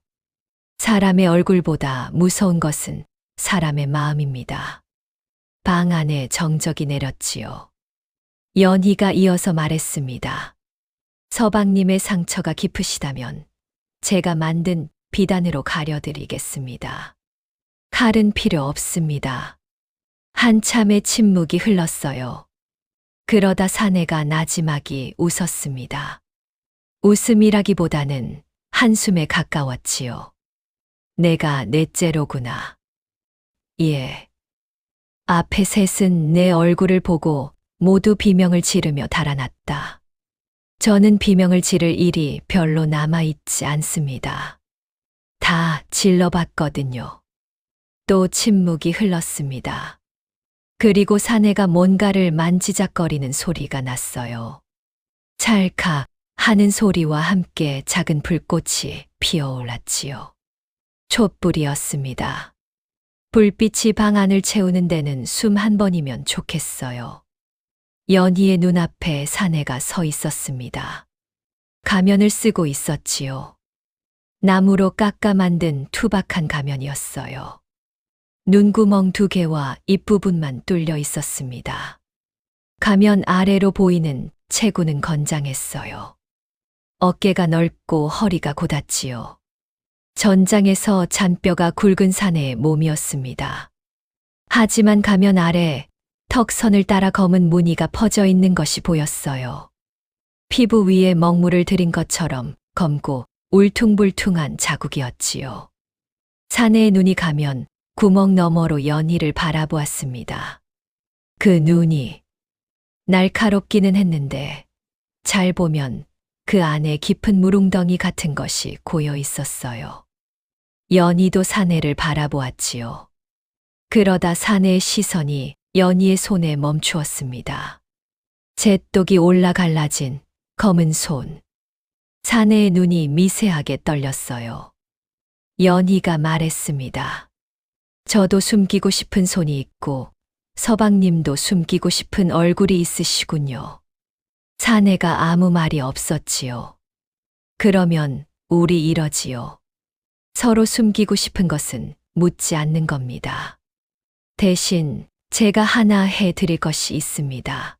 사람의 얼굴보다 무서운 것은 사람의 마음입니다. 방 안에 정적이 내렸지요. 연희가 이어서 말했습니다. 서방님의 상처가 깊으시다면 제가 만든 비단으로 가려드리겠습니다. 칼은 필요 없습니다. 한참의 침묵이 흘렀어요. 그러다 사내가 나지막이 웃었습니다. 웃음이라기보다는 한숨에 가까웠지요. 내가 넷째로구나. 예. 앞에 셋은 내 얼굴을 보고 모두 비명을 지르며 달아났다. 저는 비명을 지를 일이 별로 남아있지 않습니다. 다 질러봤거든요. 또 침묵이 흘렀습니다. 그리고 사내가 뭔가를 만지작거리는 소리가 났어요. 찰칵 하는 소리와 함께 작은 불꽃이 피어올랐지요. 촛불이었습니다. 불빛이 방 안을 채우는 데는 숨 한 번이면 좋겠어요. 연희의 눈앞에 사내가 서 있었습니다. 가면을 쓰고 있었지요. 나무로 깎아 만든 투박한 가면이었어요. 눈구멍 2개와 입부분만 뚫려 있었습니다. 가면 아래로 보이는 체구는 건장했어요. 어깨가 넓고 허리가 곧았지요. 전장에서 잔뼈가 굵은 사내의 몸이었습니다. 하지만 가면 아래 턱선을 따라 검은 무늬가 퍼져 있는 것이 보였어요. 피부 위에 먹물을 들인 것처럼 검고 울퉁불퉁한 자국이었지요. 사내의 눈이 가면 구멍 너머로 연희를 바라보았습니다. 그 눈이 날카롭기는 했는데 잘 보면 그 안에 깊은 물웅덩이 같은 것이 고여 있었어요. 연희도 사내를 바라보았지요. 그러다 사내의 시선이 연희의 손에 멈추었습니다. 잿독이 올라 갈라진 검은 손. 사내의 눈이 미세하게 떨렸어요. 연희가 말했습니다. 저도 숨기고 싶은 손이 있고 서방님도 숨기고 싶은 얼굴이 있으시군요. 사내가 아무 말이 없었지요. 그러면 우리 이러지요. 서로 숨기고 싶은 것은 묻지 않는 겁니다. 대신 제가 하나 해 드릴 것이 있습니다.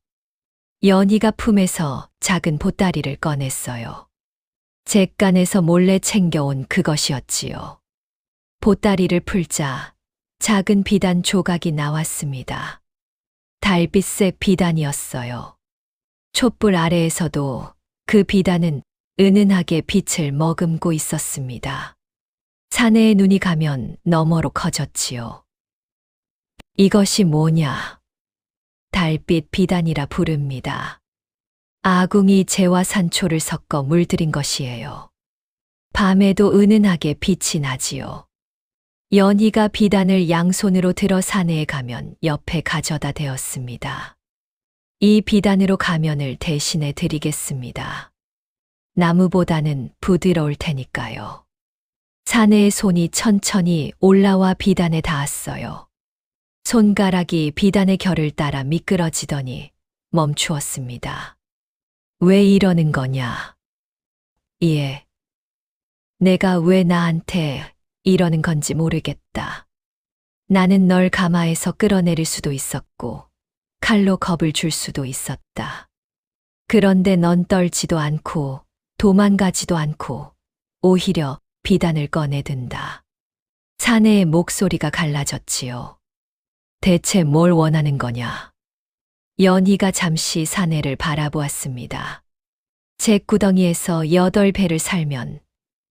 연희가 품에서 작은 보따리를 꺼냈어요. 잿간에서 몰래 챙겨온 그것이었지요. 보따리를 풀자 작은 비단 조각이 나왔습니다. 달빛색 비단이었어요. 촛불 아래에서도 그 비단은 은은하게 빛을 머금고 있었습니다. 사내의 눈이 가면 너머로 커졌지요. 이것이 뭐냐? 달빛 비단이라 부릅니다. 아궁이 재와 산초를 섞어 물들인 것이에요. 밤에도 은은하게 빛이 나지요. 연희가 비단을 양손으로 들어 사내에 가면 옆에 가져다 대었습니다. 이 비단으로 가면을 대신해 드리겠습니다. 나무보다는 부드러울 테니까요. 사내의 손이 천천히 올라와 비단에 닿았어요. 손가락이 비단의 결을 따라 미끄러지더니 멈추었습니다. 왜 이러는 거냐? 예. 내가 왜 나한테 이러는 건지 모르겠다. 나는 널 가마에서 끌어내릴 수도 있었고, 칼로 겁을 줄 수도 있었다. 그런데 넌 떨지도 않고, 도망가지도 않고, 오히려 비단을 꺼내든다. 사내의 목소리가 갈라졌지요. 대체 뭘 원하는 거냐? 연희가 잠시 사내를 바라보았습니다. 잿구덩이에서 8배를 살면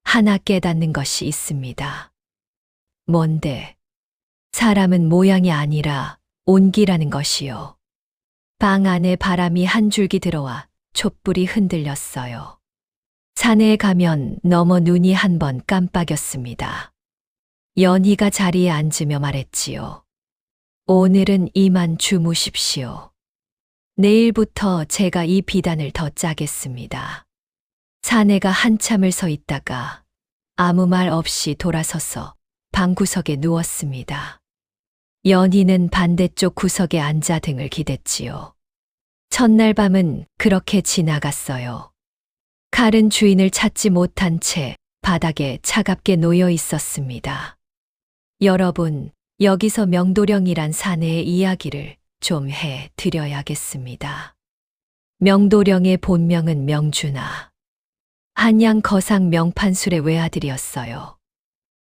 하나 깨닫는 것이 있습니다. 뭔데? 사람은 모양이 아니라 온기라는 것이요. 방 안에 바람이 한 줄기 들어와 촛불이 흔들렸어요. 산에 가면 너머 눈이 한 번 깜빡였습니다. 연희가 자리에 앉으며 말했지요. 오늘은 이만 주무십시오. 내일부터 제가 이 비단을 더 짜겠습니다. 사내가 한참을 서 있다가 아무 말 없이 돌아서서 방구석에 누웠습니다. 연희는 반대쪽 구석에 앉아 등을 기댔지요. 첫날 밤은 그렇게 지나갔어요. 칼은 주인을 찾지 못한 채 바닥에 차갑게 놓여 있었습니다. 여러분, 여기서 명도령이란 사내의 이야기를 좀 해 드려야겠습니다. 명도령의 본명은 명준하. 한양 거상 명판술의 외아들이었어요.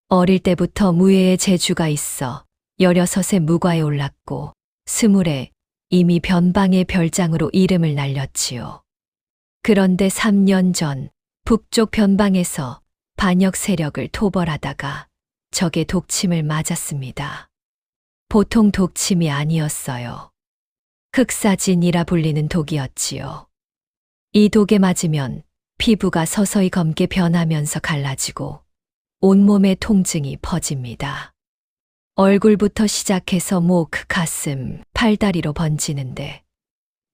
어릴 때부터 무예의 재주가 있어 16에 무과에 올랐고 20에 이미 변방의 별장으로 이름을 날렸지요. 그런데 3년 전 북쪽 변방에서 반역 세력을 토벌하다가 적의 독침을 맞았습니다. 보통 독침이 아니었어요. 흑사진이라 불리는 독이었지요. 이 독에 맞으면 피부가 서서히 검게 변하면서 갈라지고 온몸에 통증이 퍼집니다. 얼굴부터 시작해서 목, 가슴, 팔다리로 번지는데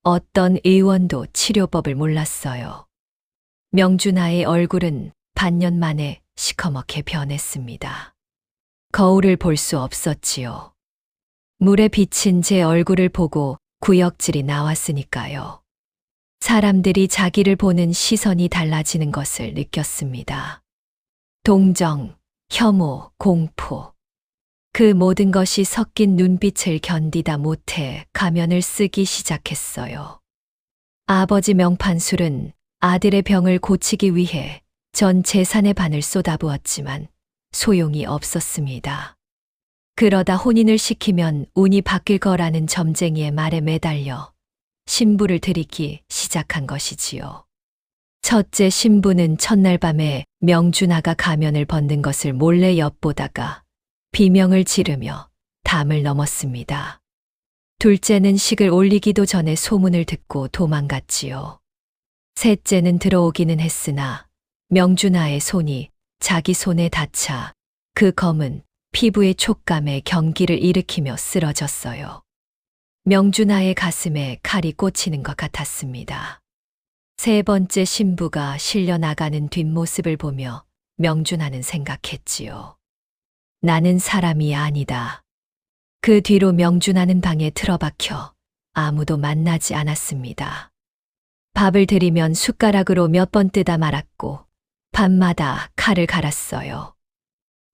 어떤 의원도 치료법을 몰랐어요. 명준하의 얼굴은 반년 만에 시커멓게 변했습니다. 거울을 볼 수 없었지요. 물에 비친 제 얼굴을 보고 구역질이 나왔으니까요. 사람들이 자기를 보는 시선이 달라지는 것을 느꼈습니다. 동정, 혐오, 공포. 그 모든 것이 섞인 눈빛을 견디다 못해 가면을 쓰기 시작했어요. 아버지 명판술은 아들의 병을 고치기 위해 전 재산의 반을 쏟아부었지만 소용이 없었습니다. 그러다 혼인을 시키면 운이 바뀔 거라는 점쟁이의 말에 매달려 신부를 들이기 시작한 것이지요. 첫째 신부는 첫날 밤에 명준하가 가면을 벗는 것을 몰래 엿보다가 비명을 지르며 담을 넘었습니다. 둘째는 식을 올리기도 전에 소문을 듣고 도망갔지요. 셋째는 들어오기는 했으나 명준하의 손이 자기 손에 닿자 그 검은 피부의 촉감에 경기를 일으키며 쓰러졌어요. 명준하의 가슴에 칼이 꽂히는 것 같았습니다. 세 번째 신부가 실려 나가는 뒷모습을 보며 명준하는 생각했지요. 나는 사람이 아니다. 그 뒤로 명준하는 방에 틀어박혀 아무도 만나지 않았습니다. 밥을 들이면 숟가락으로 몇 번 뜨다 말았고 밤마다 칼을 갈았어요.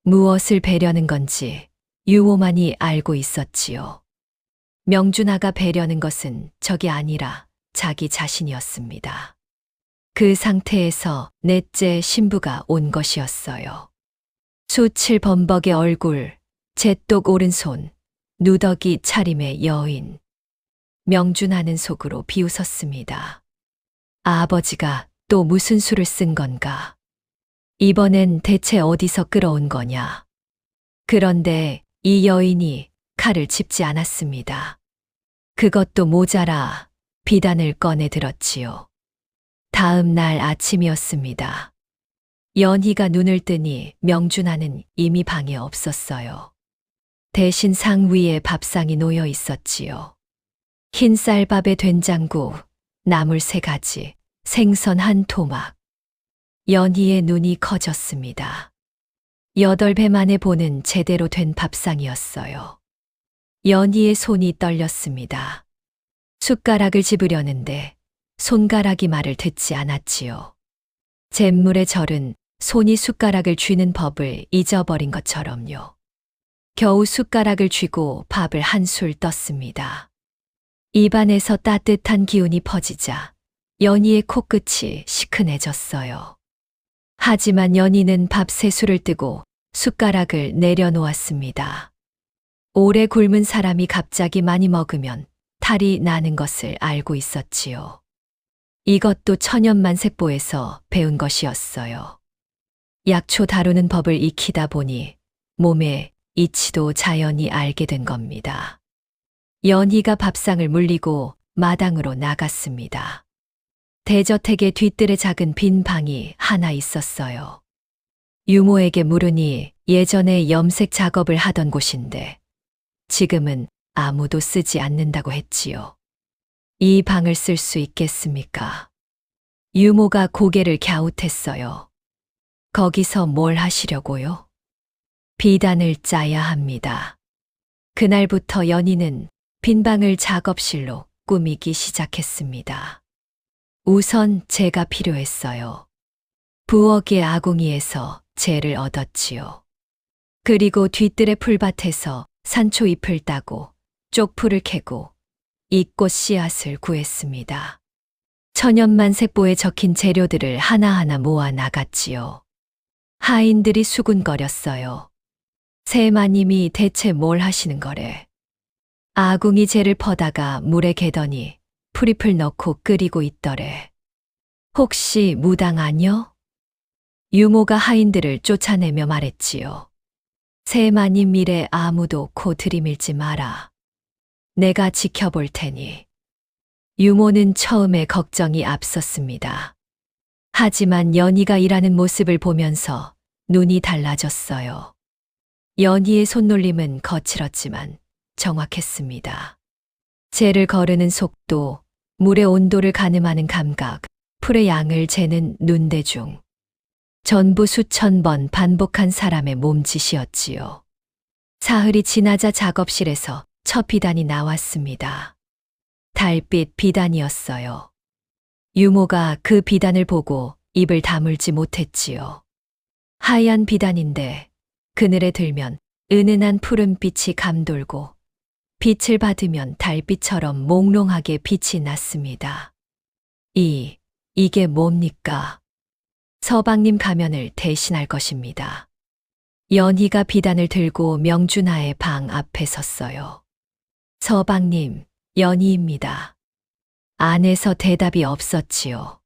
무엇을 베려는 건지 유오만이 알고 있었지요. 명준하가 베려는 것은 적이 아니라 자기 자신이었습니다. 그 상태에서 넷째 신부가 온 것이었어요. 수칠 범벅의 얼굴, 제똑 오른손, 누더기 차림의 여인. 명준하는 속으로 비웃었습니다. 아버지가 또 무슨 수를 쓴 건가? 이번엔 대체 어디서 끌어온 거냐? 그런데 이 여인이 칼을 짚지 않았습니다. 그것도 모자라 비단을 꺼내 들었지요. 다음 날 아침이었습니다. 연희가 눈을 뜨니 명준하는 이미 방에 없었어요. 대신 상 위에 밥상이 놓여 있었지요. 흰 쌀밥에 된장국, 나물 3가지, 생선 1토막. 연희의 눈이 커졌습니다. 8배 만에 보는 제대로 된 밥상이었어요. 연희의 손이 떨렸습니다. 숟가락을 집으려는데 손가락이 말을 듣지 않았지요. 잿물의 절은 손이 숟가락을 쥐는 법을 잊어버린 것처럼요. 겨우 숟가락을 쥐고 밥을 한술 떴습니다. 입안에서 따뜻한 기운이 퍼지자 연희의 코끝이 시큰해졌어요. 하지만 연희는 밥 3술을 뜨고 숟가락을 내려놓았습니다. 오래 굶은 사람이 갑자기 많이 먹으면 탈이 나는 것을 알고 있었지요. 이것도 천연만색보에서 배운 것이었어요. 약초 다루는 법을 익히다 보니 몸의 이치도 자연히 알게 된 겁니다. 연희가 밥상을 물리고 마당으로 나갔습니다. 대저택의 뒤뜰에 작은 빈 방이 하나 있었어요. 유모에게 물으니 예전에 염색 작업을 하던 곳인데 지금은 아무도 쓰지 않는다고 했지요. 이 방을 쓸 수 있겠습니까? 유모가 고개를 갸웃했어요. 거기서 뭘 하시려고요? 비단을 짜야 합니다. 그날부터 연희는 빈 방을 작업실로 꾸미기 시작했습니다. 우선 재가 필요했어요. 부엌의 아궁이에서 재를 얻었지요. 그리고 뒤뜰의 풀밭에서 산초잎을 따고 쪽풀을 캐고 이꽃 씨앗을 구했습니다. 천연만색보에 적힌 재료들을 하나하나 모아 나갔지요. 하인들이 수군거렸어요. 세마님이 대체 뭘 하시는 거래? 아궁이 재를 퍼다가 물에 개더니 풀잎을 넣고 끓이고 있더래. 혹시 무당 아뇨? 유모가 하인들을 쫓아내며 말했지요. 세마님 일에 아무도 코 들이밀지 마라. 내가 지켜볼 테니 유모는 처음에 걱정이 앞섰습니다. 하지만 연희가 일하는 모습을 보면서 눈이 달라졌어요. 연희의 손놀림은 거칠었지만 정확했습니다. 재를 거르는 속도, 물의 온도를 가늠하는 감각, 풀의 양을 재는 눈대중. 전부 수천 번 반복한 사람의 몸짓이었지요. 사흘이 지나자 작업실에서 첫 비단이 나왔습니다. 달빛 비단이었어요. 유모가 그 비단을 보고 입을 다물지 못했지요. 하얀 비단인데 그늘에 들면 은은한 푸른빛이 감돌고 빛을 받으면 달빛처럼 몽롱하게 빛이 났습니다. 이게 뭡니까? 서방님 가면을 대신할 것입니다. 연희가 비단을 들고 명준하의 방 앞에 섰어요. 서방님, 연희입니다. 안에서 대답이 없었지요.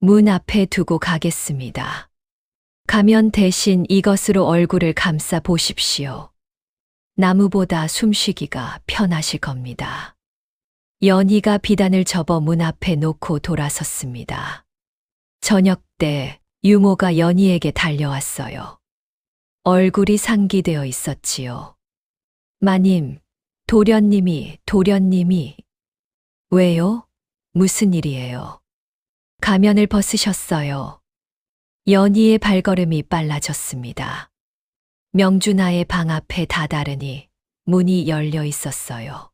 문 앞에 두고 가겠습니다. 가면 대신 이것으로 얼굴을 감싸 보십시오. 나무보다 숨쉬기가 편하실 겁니다. 연희가 비단을 접어 문 앞에 놓고 돌아섰습니다. 저녁 때 유모가 연희에게 달려왔어요. 얼굴이 상기되어 있었지요. 마님, 도련님이. 왜요? 무슨 일이에요? 가면을 벗으셨어요. 연희의 발걸음이 빨라졌습니다. 명준하의 방 앞에 다다르니 문이 열려 있었어요.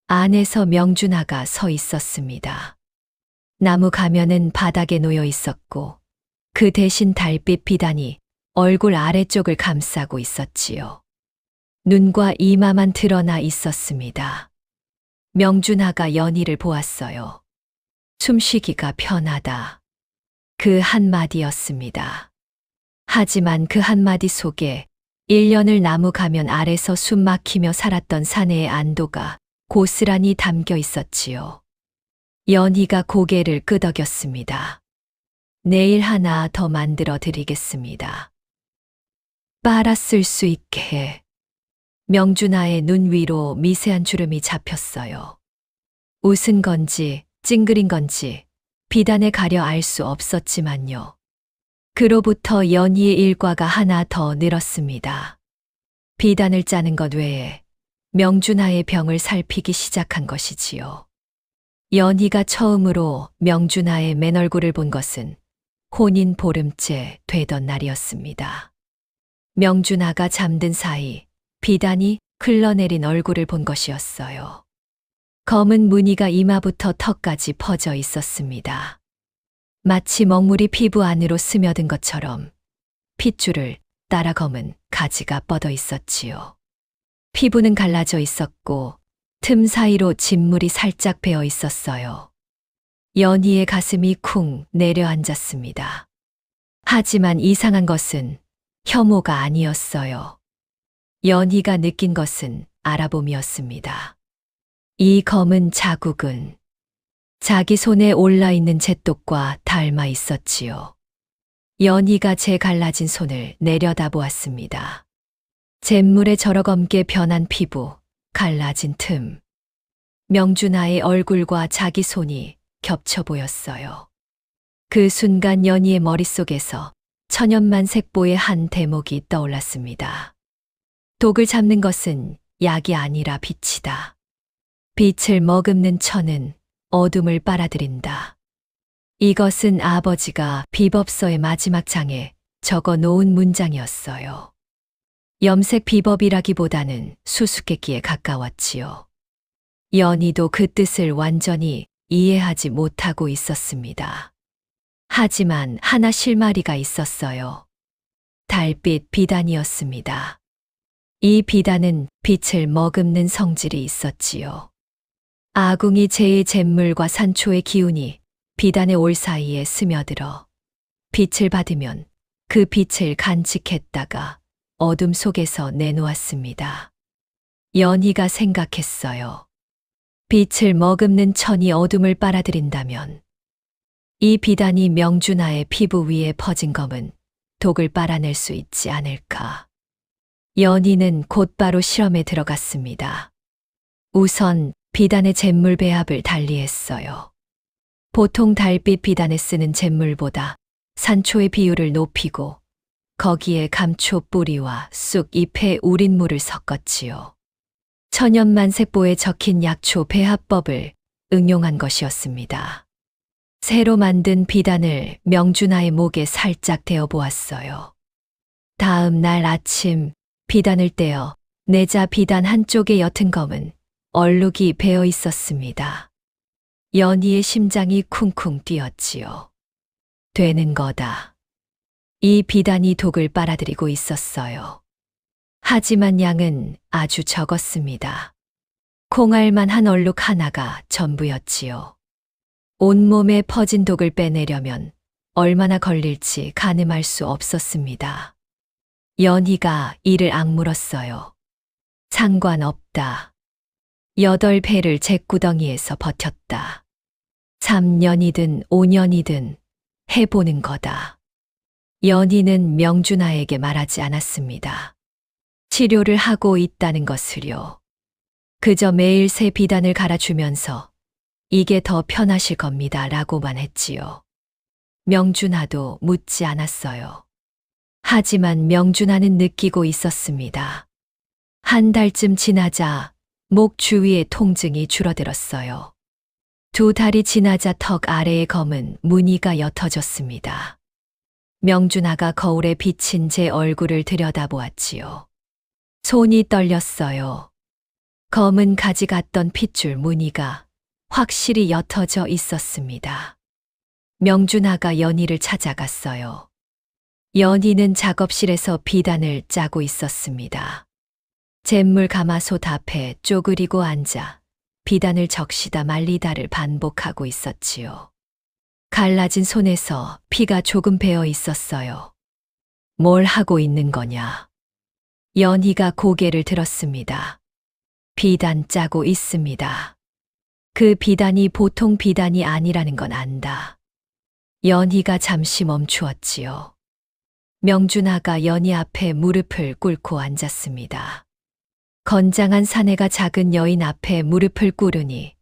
안에서 명준하가 서 있었습니다. 나무 가면은 바닥에 놓여 있었고 그 대신 달빛 비단이 얼굴 아래쪽을 감싸고 있었지요. 눈과 이마만 드러나 있었습니다. 명준하가 연희를 보았어요. 숨쉬기가 편하다. 그 한마디였습니다. 하지만 그 한마디 속에 1년을 나무 가면 아래서 숨 막히며 살았던 사내의 안도가 고스란히 담겨 있었지요. 연희가 고개를 끄덕였습니다. 내일 하나 더 만들어 드리겠습니다. 빨았을 수 있게 해. 명준하의 눈 위로 미세한 주름이 잡혔어요. 웃은 건지 찡그린 건지 비단에 가려 알 수 없었지만요. 그로부터 연희의 일과가 하나 더 늘었습니다. 비단을 짜는 것 외에 명준하의 병을 살피기 시작한 것이지요. 연희가 처음으로 명준하의 맨얼굴을 본 것은 혼인 보름째 되던 날이었습니다. 명준하가 잠든 사이 비단이 흘러내린 얼굴을 본 것이었어요. 검은 무늬가 이마부터 턱까지 퍼져 있었습니다. 마치 먹물이 피부 안으로 스며든 것처럼 핏줄을 따라 검은 가지가 뻗어 있었지요. 피부는 갈라져 있었고 틈 사이로 진물이 살짝 배어 있었어요. 연희의 가슴이 쿵 내려앉았습니다. 하지만 이상한 것은 혐오가 아니었어요. 연희가 느낀 것은 알아봄이었습니다. 이 검은 자국은 자기 손에 올라있는 잿독과 닮아 있었지요. 연희가 제 갈라진 손을 내려다보았습니다. 잿물에 절어검게 변한 피부, 갈라진 틈. 명준하의 얼굴과 자기 손이 겹쳐 보였어요. 그 순간 연희의 머릿속에서 천연만 색보의 한 대목이 떠올랐습니다. 독을 잡는 것은 약이 아니라 빛이다. 빛을 머금는 천은 어둠을 빨아들인다. 이것은 아버지가 비법서의 마지막 장에 적어 놓은 문장이었어요. 염색 비법이라기보다는 수수께끼에 가까웠지요. 연희도 그 뜻을 완전히 이해하지 못하고 있었습니다. 하지만 하나 실마리가 있었어요. 달빛 비단이었습니다. 이 비단은 빛을 머금는 성질이 있었지요. 아궁이 재의 잿물과 산초의 기운이 비단의 올 사이에 스며들어 빛을 받으면 그 빛을 간직했다가 어둠 속에서 내놓았습니다. 연희가 생각했어요. 빛을 머금는 천이 어둠을 빨아들인다면 이 비단이 명준하의 피부 위에 퍼진 검은 독을 빨아낼 수 있지 않을까. 연희는 곧바로 실험에 들어갔습니다. 우선 비단의 잿물 배합을 달리했어요. 보통 달빛 비단에 쓰는 잿물보다 산초의 비율을 높이고 거기에 감초 뿌리와 쑥 잎의 우린 물을 섞었지요. 천연만색보에 적힌 약초 배합법을 응용한 것이었습니다. 새로 만든 비단을 명준하의 목에 살짝 대어 보았어요. 다음 날 아침 비단을 떼어 내자 비단 한쪽에 옅은 검은 얼룩이 배어 있었습니다. 연희의 심장이 쿵쿵 뛰었지요. 되는 거다. 이 비단이 독을 빨아들이고 있었어요. 하지만 양은 아주 적었습니다. 콩알만 한 얼룩 하나가 전부였지요. 온몸에 퍼진 독을 빼내려면 얼마나 걸릴지 가늠할 수 없었습니다. 연희가 이를 악물었어요. 상관없다. 8배를 잿구덩이에서 버텼다. 3년이든 5년이든 해보는 거다. 연희는 명준하에게 말하지 않았습니다. 치료를 하고 있다는 것을요. 그저 매일 새 비단을 갈아주면서 이게 더 편하실 겁니다 라고만 했지요. 명준하도 묻지 않았어요. 하지만 명준하는 느끼고 있었습니다. 한 달쯤 지나자 목 주위의 통증이 줄어들었어요. 2달이 지나자 턱 아래의 검은 무늬가 옅어졌습니다. 명준하가 거울에 비친 제 얼굴을 들여다보았지요. 손이 떨렸어요. 검은 가지 같던 핏줄 무늬가 확실히 옅어져 있었습니다. 명준하가 연희를 찾아갔어요. 연희는 작업실에서 비단을 짜고 있었습니다. 잿물 가마솥 앞에 쪼그리고 앉아 비단을 적시다 말리다를 반복하고 있었지요. 갈라진 손에서 피가 조금 배어 있었어요. 뭘 하고 있는 거냐? 연희가 고개를 들었습니다. 비단 짜고 있습니다. 그 비단이 보통 비단이 아니라는 건 안다. 연희가 잠시 멈추었지요. 명준하가 연희 앞에 무릎을 꿇고 앉았습니다. 건장한 사내가 작은 여인 앞에 무릎을 꿇으니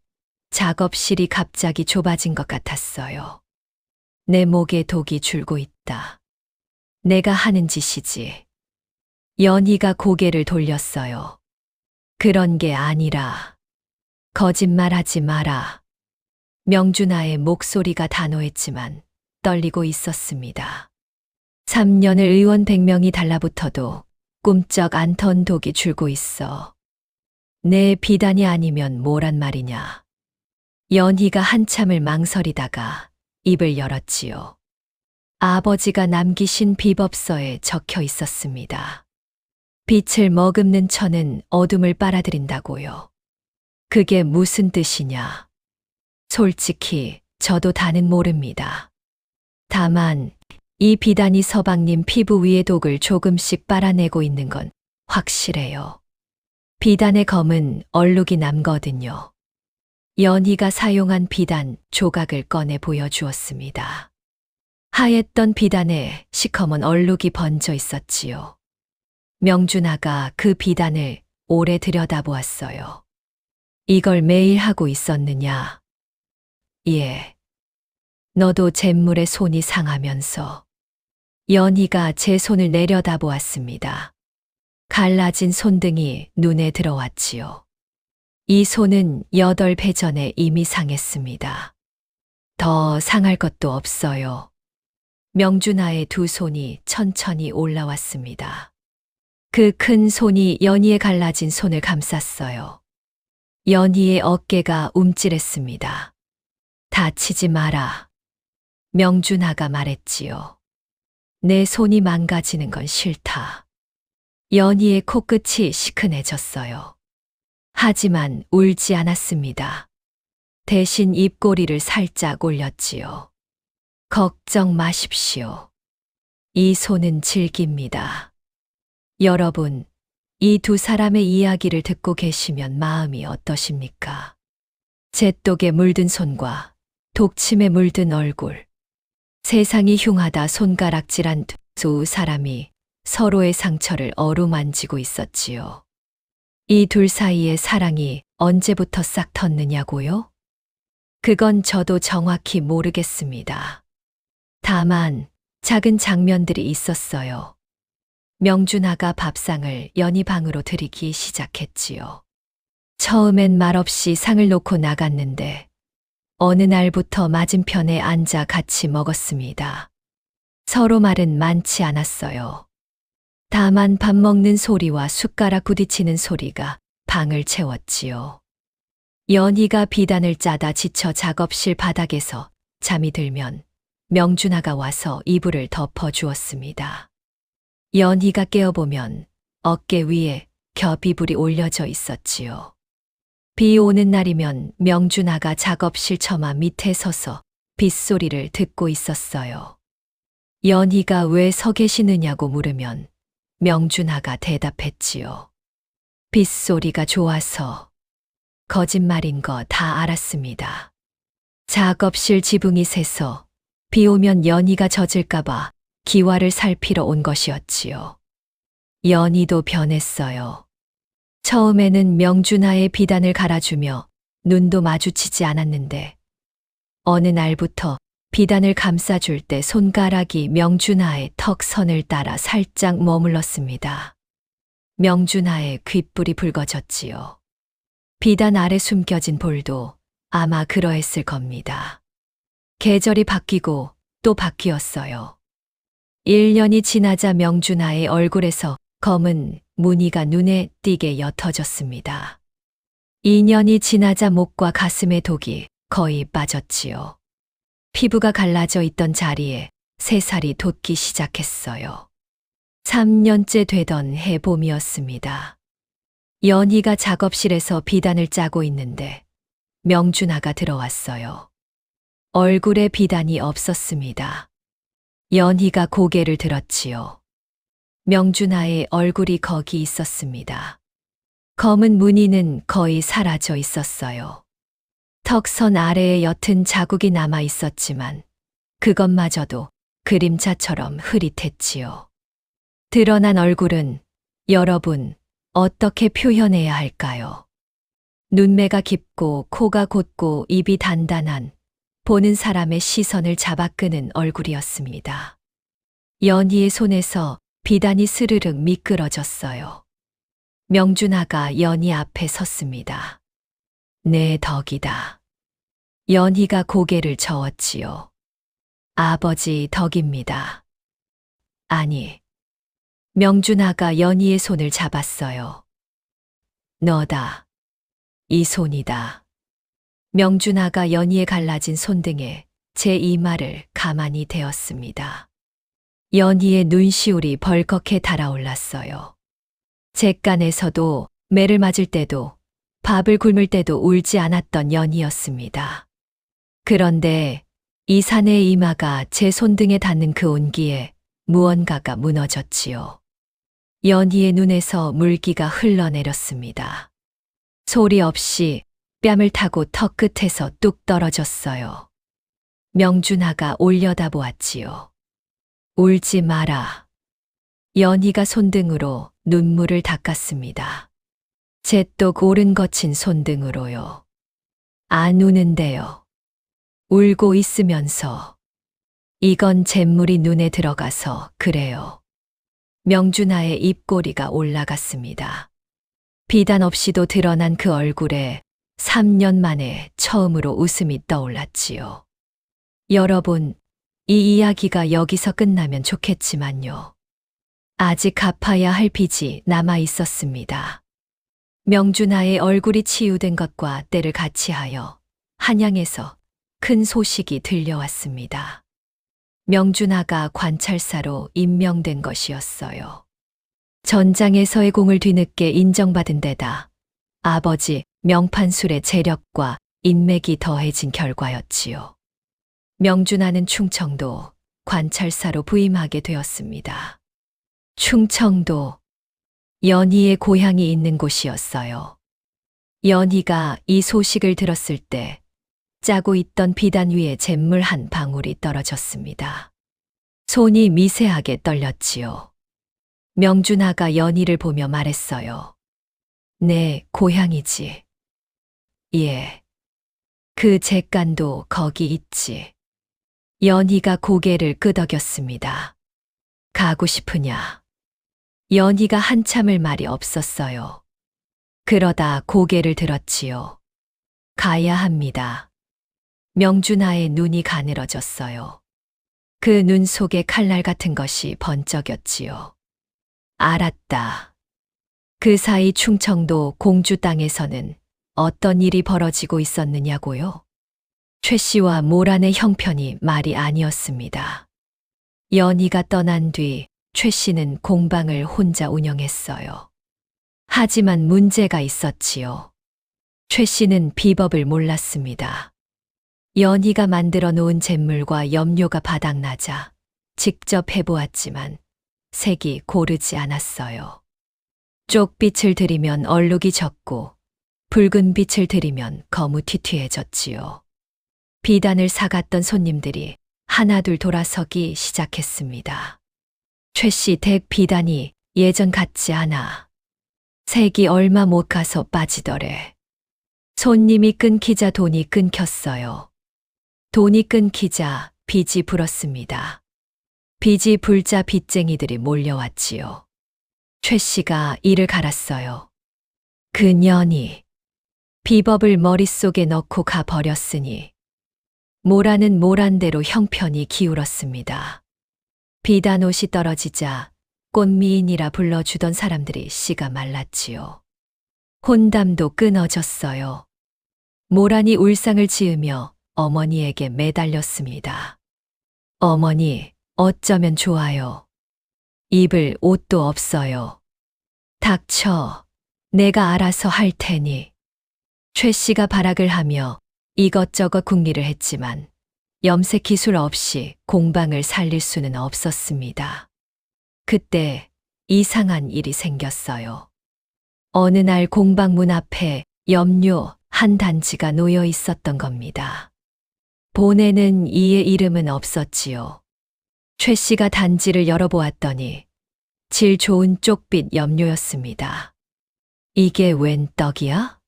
작업실이 갑자기 좁아진 것 같았어요. 내 목에 독이 줄고 있다. 내가 하는 짓이지. 연희가 고개를 돌렸어요. 그런 게 아니라. 거짓말하지 마라. 명준하의 목소리가 단호했지만 떨리고 있었습니다. 3년을 의원 100명이 달라붙어도 꿈쩍 않던 독이 줄고 있어. 내 비단이 아니면 뭐란 말이냐. 연희가 한참을 망설이다가 입을 열었지요. 아버지가 남기신 비법서에 적혀 있었습니다. 빛을 머금는 천은 어둠을 빨아들인다고요. 그게 무슨 뜻이냐? 솔직히 저도 다는 모릅니다. 다만 이 비단이 서방님 피부 위의 독을 조금씩 빨아내고 있는 건 확실해요. 비단의 검은 얼룩이 남거든요. 연희가 사용한 비단 조각을 꺼내 보여주었습니다. 하였던 비단에 시커먼 얼룩이 번져 있었지요. 명준하가 그 비단을 오래 들여다보았어요. 이걸 매일 하고 있었느냐? 예. 너도 잿물에 손이 상하면서. 연희가 제 손을 내려다보았습니다. 갈라진 손등이 눈에 들어왔지요. 이 손은 8배 전에 이미 상했습니다. 더 상할 것도 없어요. 명준하의 2 손이 천천히 올라왔습니다. 그 큰 손이 연희의 갈라진 손을 감쌌어요. 연희의 어깨가 움찔했습니다. 다치지 마라. 명준하가 말했지요. 내 손이 망가지는 건 싫다. 연희의 코끝이 시큰해졌어요. 하지만 울지 않았습니다. 대신 입꼬리를 살짝 올렸지요. 걱정 마십시오. 이 손은 질깁니다. 여러분, 이 2 사람의 이야기를 듣고 계시면 마음이 어떠십니까? 잿독에 물든 손과 독침에 물든 얼굴. 세상이 흉하다 손가락질한 2 사람이 서로의 상처를 어루만지고 있었지요. 이 둘 사이의 사랑이 언제부터 싹 텄느냐고요? 그건 저도 정확히 모르겠습니다. 다만 작은 장면들이 있었어요. 명준아가 밥상을 연희 방으로 들이기 시작했지요. 처음엔 말없이 상을 놓고 나갔는데 어느 날부터 맞은편에 앉아 같이 먹었습니다. 서로 말은 많지 않았어요. 다만 밥 먹는 소리와 숟가락 부딪히는 소리가 방을 채웠지요. 연희가 비단을 짜다 지쳐 작업실 바닥에서 잠이 들면 명준아가 와서 이불을 덮어 주었습니다. 연희가 깨어보면 어깨 위에 겹이불이 올려져 있었지요. 비 오는 날이면 명준아가 작업실 처마 밑에 서서 빗소리를 듣고 있었어요. 연희가 왜 서 계시느냐고 물으면 명준아가 대답했지요. 빗소리가 좋아서. 거짓말인 거 다 알았습니다. 작업실 지붕이 새서 비 오면 연희가 젖을까봐 기와를 살피러 온 것이었지요. 연희도 변했어요. 처음에는 명준아의 비단을 갈아주며 눈도 마주치지 않았는데 어느 날부터 비단을 감싸줄 때 손가락이 명준아의 턱선을 따라 살짝 머물렀습니다. 명준아의 귓불이 붉어졌지요. 비단 아래 숨겨진 볼도 아마 그러했을 겁니다. 계절이 바뀌고 또 바뀌었어요. 1년이 지나자 명준아의 얼굴에서 검은 무늬가 눈에 띄게 옅어졌습니다. 2년이 지나자 목과 가슴의 독이 거의 빠졌지요. 피부가 갈라져 있던 자리에 새살이 돋기 시작했어요. 3년째 되던 해봄이었습니다. 연희가 작업실에서 비단을 짜고 있는데 명준아가 들어왔어요. 얼굴에 비단이 없었습니다. 연희가 고개를 들었지요. 명준아의 얼굴이 거기 있었습니다. 검은 무늬는 거의 사라져 있었어요. 턱선 아래에 옅은 자국이 남아 있었지만 그것마저도 그림자처럼 흐릿했지요. 드러난 얼굴은 여러분 어떻게 표현해야 할까요? 눈매가 깊고 코가 곧고 입이 단단한 보는 사람의 시선을 잡아끄는 얼굴이었습니다. 연희의 손에서 비단이 스르륵 미끄러졌어요. 명준아가 연희 앞에 섰습니다. 내 덕이다. 연희가 고개를 저었지요. 아버지 덕입니다. 아니. 명준아가 연희의 손을 잡았어요. 너다. 이 손이다. 명준아가 연희의 갈라진 손등에 제 이마를 가만히 대었습니다. 연희의 눈시울이 벌겋게 달아올랐어요. 잿간에서도 매를 맞을 때도 밥을 굶을 때도 울지 않았던 연희였습니다. 그런데 이 사내의 이마가 제 손등에 닿는 그 온기에 무언가가 무너졌지요. 연희의 눈에서 물기가 흘러내렸습니다. 소리 없이 뺨을 타고 턱 끝에서 뚝 떨어졌어요. 명준아가 올려다보았지요. 울지 마라. 연희가 손등으로 눈물을 닦았습니다. 잿독 오른 거친 손등으로요. 안 우는데요. 울고 있으면서. 이건 잿물이 눈에 들어가서 그래요. 명준아의 입꼬리가 올라갔습니다. 비단 없이도 드러난 그 얼굴에 3년 만에 처음으로 웃음이 떠올랐지요. 여러분, 이 이야기가 여기서 끝나면 좋겠지만요. 아직 갚아야 할 빚이 남아 있었습니다. 명준아의 얼굴이 치유된 것과 때를 같이하여 한양에서 큰 소식이 들려왔습니다. 명준아가 관찰사로 임명된 것이었어요. 전장에서의 공을 뒤늦게 인정받은 데다 아버지 명판술의 재력과 인맥이 더해진 결과였지요. 명준아는 충청도 관찰사로 부임하게 되었습니다. 충청도, 연희의 고향이 있는 곳이었어요. 연희가 이 소식을 들었을 때 짜고 있던 비단 위에 잿물 한 방울이 떨어졌습니다. 손이 미세하게 떨렸지요. 명준아가 연희를 보며 말했어요. 내 고향이지. 예. 그 잿간도 거기 있지. 연희가 고개를 끄덕였습니다. 가고 싶으냐? 연희가 한참을 말이 없었어요. 그러다 고개를 들었지요. 가야 합니다. 명준하의 눈이 가늘어졌어요. 그 눈 속에 칼날 같은 것이 번쩍였지요. 알았다. 그 사이 충청도 공주 땅에서는 어떤 일이 벌어지고 있었느냐고요? 최 씨와 모란의 형편이 말이 아니었습니다. 연희가 떠난 뒤 최 씨는 공방을 혼자 운영했어요. 하지만 문제가 있었지요. 최 씨는 비법을 몰랐습니다. 연희가 만들어 놓은 잿물과 염료가 바닥나자 직접 해보았지만 색이 고르지 않았어요. 쪽빛을 들이면 얼룩이 졌고 붉은 빛을 들이면 거무튀튀해졌지요. 비단을 사갔던 손님들이 하나둘 돌아서기 시작했습니다. 최 씨 댁 비단이 예전 같지 않아. 색이 얼마 못 가서 빠지더래. 손님이 끊기자 돈이 끊겼어요. 돈이 끊기자 빚이 불었습니다. 빚이 불자 빚쟁이들이 몰려왔지요. 최 씨가 이를 갈았어요. 그년이 비법을 머릿속에 넣고 가버렸으니 모란은 모란대로 형편이 기울었습니다. 비단옷이 떨어지자 꽃미인이라 불러주던 사람들이 씨가 말랐지요. 혼담도 끊어졌어요. 모란이 울상을 지으며 어머니에게 매달렸습니다. 어머니, 어쩌면 좋아요. 입을 옷도 없어요. 닥쳐. 내가 알아서 할 테니. 최 씨가 발악을 하며 이것저것 궁리를 했지만 염색 기술 없이 공방을 살릴 수는 없었습니다. 그때 이상한 일이 생겼어요. 어느 날 공방 문 앞에 염료 한 단지가 놓여 있었던 겁니다. 본에는 이의 이름은 없었지요. 최 씨가 단지를 열어보았더니 질 좋은 쪽빛 염료였습니다. 이게 웬 떡이야?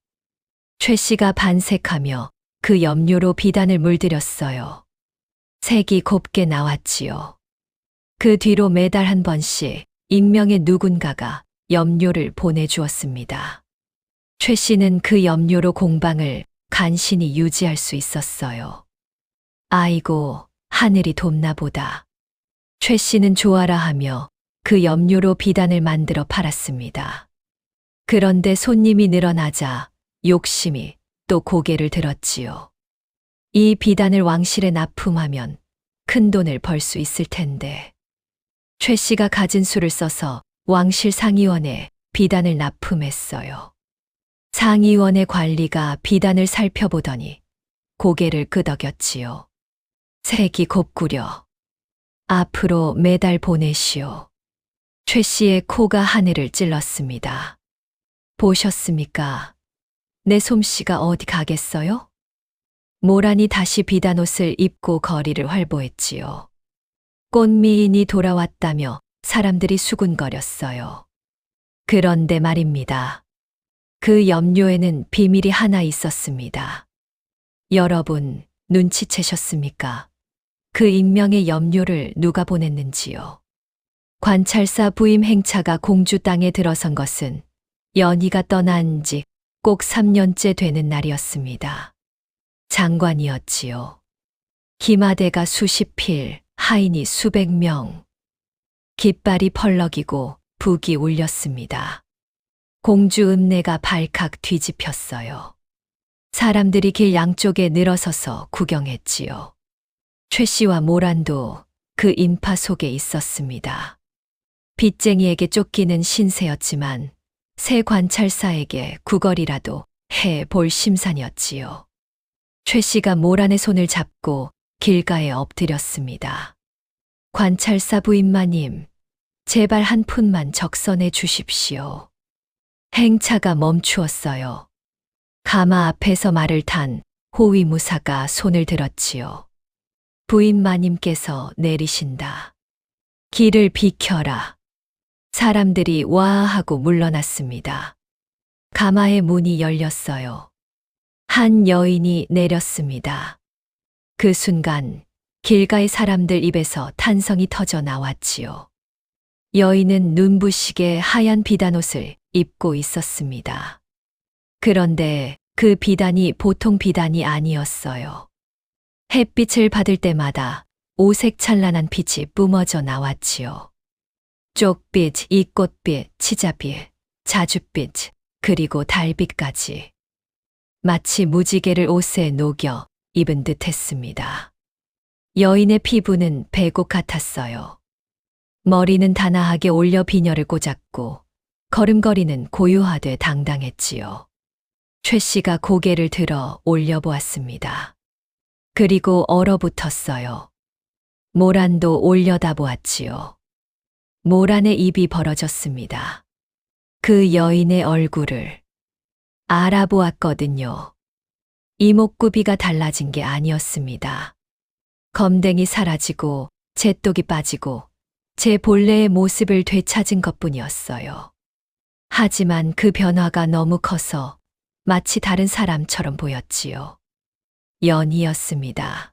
최 씨가 반색하며 그 염료로 비단을 물들였어요. 색이 곱게 나왔지요. 그 뒤로 매달 한 번씩 익명의 누군가가 염료를 보내주었습니다. 최 씨는 그 염료로 공방을 간신히 유지할 수 있었어요. 아이고, 하늘이 돕나 보다. 최 씨는 좋아라 하며 그 염료로 비단을 만들어 팔았습니다. 그런데 손님이 늘어나자 욕심이 또 고개를 들었지요. 이 비단을 왕실에 납품하면 큰 돈을 벌 수 있을 텐데. 최 씨가 가진 수를 써서 왕실 상의원에 비단을 납품했어요. 상의원의 관리가 비단을 살펴보더니 고개를 끄덕였지요. 색이 곱구려. 앞으로 매달 보내시오. 최 씨의 코가 하늘을 찔렀습니다. 보셨습니까? 내 솜씨가 어디 가겠어요? 모란이 다시 비단옷을 입고 거리를 활보했지요. 꽃미인이 돌아왔다며 사람들이 수군거렸어요. 그런데 말입니다. 그 염료에는 비밀이 하나 있었습니다. 여러분, 눈치채셨습니까? 그 익명의 염료를 누가 보냈는지요. 관찰사 부임 행차가 공주 땅에 들어선 것은 연희가 떠난 지 꼭 3년째 되는 날이었습니다. 장관이었지요. 기마대가 수십 필, 하인이 수백 명. 깃발이 펄럭이고 북이 울렸습니다. 공주 읍내가 발칵 뒤집혔어요. 사람들이 길 양쪽에 늘어서서 구경했지요. 최 씨와 모란도 그 인파 속에 있었습니다. 빚쟁이에게 쫓기는 신세였지만 새 관찰사에게 구걸이라도 해볼 심산이었지요. 최 씨가 모란의 손을 잡고 길가에 엎드렸습니다. 관찰사 부인마님, 제발 한 푼만 적선해 주십시오. 행차가 멈추었어요. 가마 앞에서 말을 탄 호위무사가 손을 들었지요. 부인마님께서 내리신다. 길을 비켜라. 사람들이 와하고 물러났습니다. 가마의 문이 열렸어요. 한 여인이 내렸습니다. 그 순간 길가의 사람들 입에서 탄성이 터져 나왔지요. 여인은 눈부시게 하얀 비단옷을 입고 있었습니다. 그런데 그 비단이 보통 비단이 아니었어요. 햇빛을 받을 때마다 오색 찬란한 빛이 뿜어져 나왔지요. 쪽빛, 이꽃빛, 치자빛, 자줏빛, 그리고 달빛까지. 마치 무지개를 옷에 녹여 입은 듯 했습니다. 여인의 피부는 백옥 같았어요. 머리는 단아하게 올려 비녀를 꽂았고 걸음걸이는 고요하되 당당했지요. 최 씨가 고개를 들어 올려보았습니다. 그리고 얼어붙었어요. 모란도 올려다보았지요. 모란의 입이 벌어졌습니다. 그 여인의 얼굴을 알아보았거든요. 이목구비가 달라진 게 아니었습니다. 검댕이 사라지고 재똑이 빠지고 제 본래의 모습을 되찾은 것뿐이었어요. 하지만 그 변화가 너무 커서 마치 다른 사람처럼 보였지요. 연희였습니다.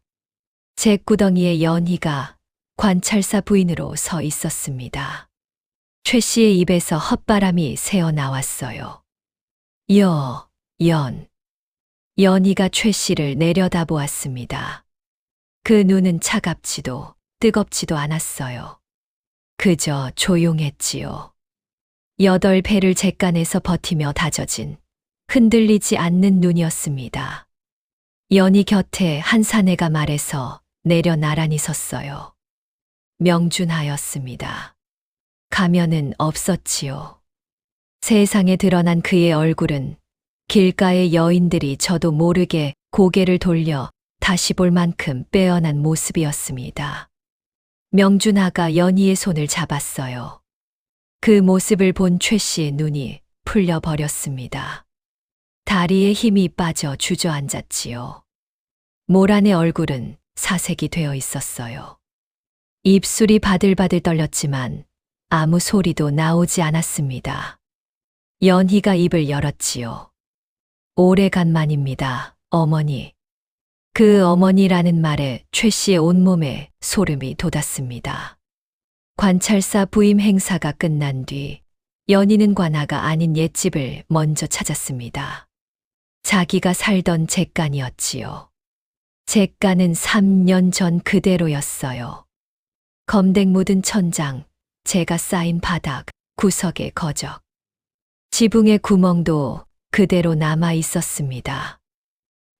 제 구덩이에 연희가 관찰사 부인으로 서 있었습니다. 최 씨의 입에서 헛바람이 새어 나왔어요. 연희가 최 씨를 내려다보았습니다. 그 눈은 차갑지도 뜨겁지도 않았어요. 그저 조용했지요. 8배를 잿간에서 버티며 다져진 흔들리지 않는 눈이었습니다. 연희 곁에 한 사내가 말해서 내려 나란히 섰어요. 명준하였습니다. 가면은 없었지요. 세상에 드러난 그의 얼굴은 길가의 여인들이 저도 모르게 고개를 돌려 다시 볼 만큼 빼어난 모습이었습니다. 명준하가 연희의 손을 잡았어요. 그 모습을 본 최 씨의 눈이 풀려버렸습니다. 다리에 힘이 빠져 주저앉았지요. 모란의 얼굴은 사색이 되어 있었어요. 입술이 바들바들 떨렸지만 아무 소리도 나오지 않았습니다. 연희가 입을 열었지요. 오래간만입니다, 어머니. 그 어머니라는 말에 최 씨의 온몸에 소름이 돋았습니다. 관찰사 부임 행사가 끝난 뒤 연희는 관아가 아닌 옛집을 먼저 찾았습니다. 자기가 살던 잿간이었지요. 잿간은 3년 전 그대로였어요. 검댕 묻은 천장, 재가 쌓인 바닥, 구석의 거적. 지붕의 구멍도 그대로 남아 있었습니다.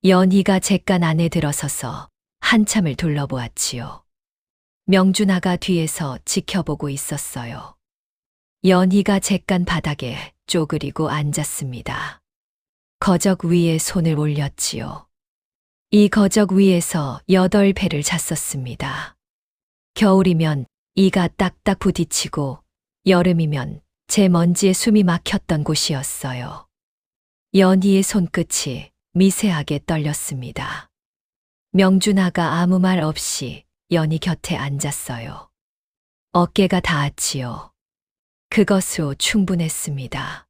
연희가 잿간 안에 들어서서 한참을 둘러보았지요. 명준하가 뒤에서 지켜보고 있었어요. 연희가 잿간 바닥에 쪼그리고 앉았습니다. 거적 위에 손을 올렸지요. 이 거적 위에서 8배를 잤었습니다. 겨울이면 이가 딱딱 부딪히고 여름이면 제 먼지에 숨이 막혔던 곳이었어요. 연희의 손끝이 미세하게 떨렸습니다. 명준하가 아무 말 없이 연희 곁에 앉았어요. 어깨가 닿았지요. 그것으로 충분했습니다.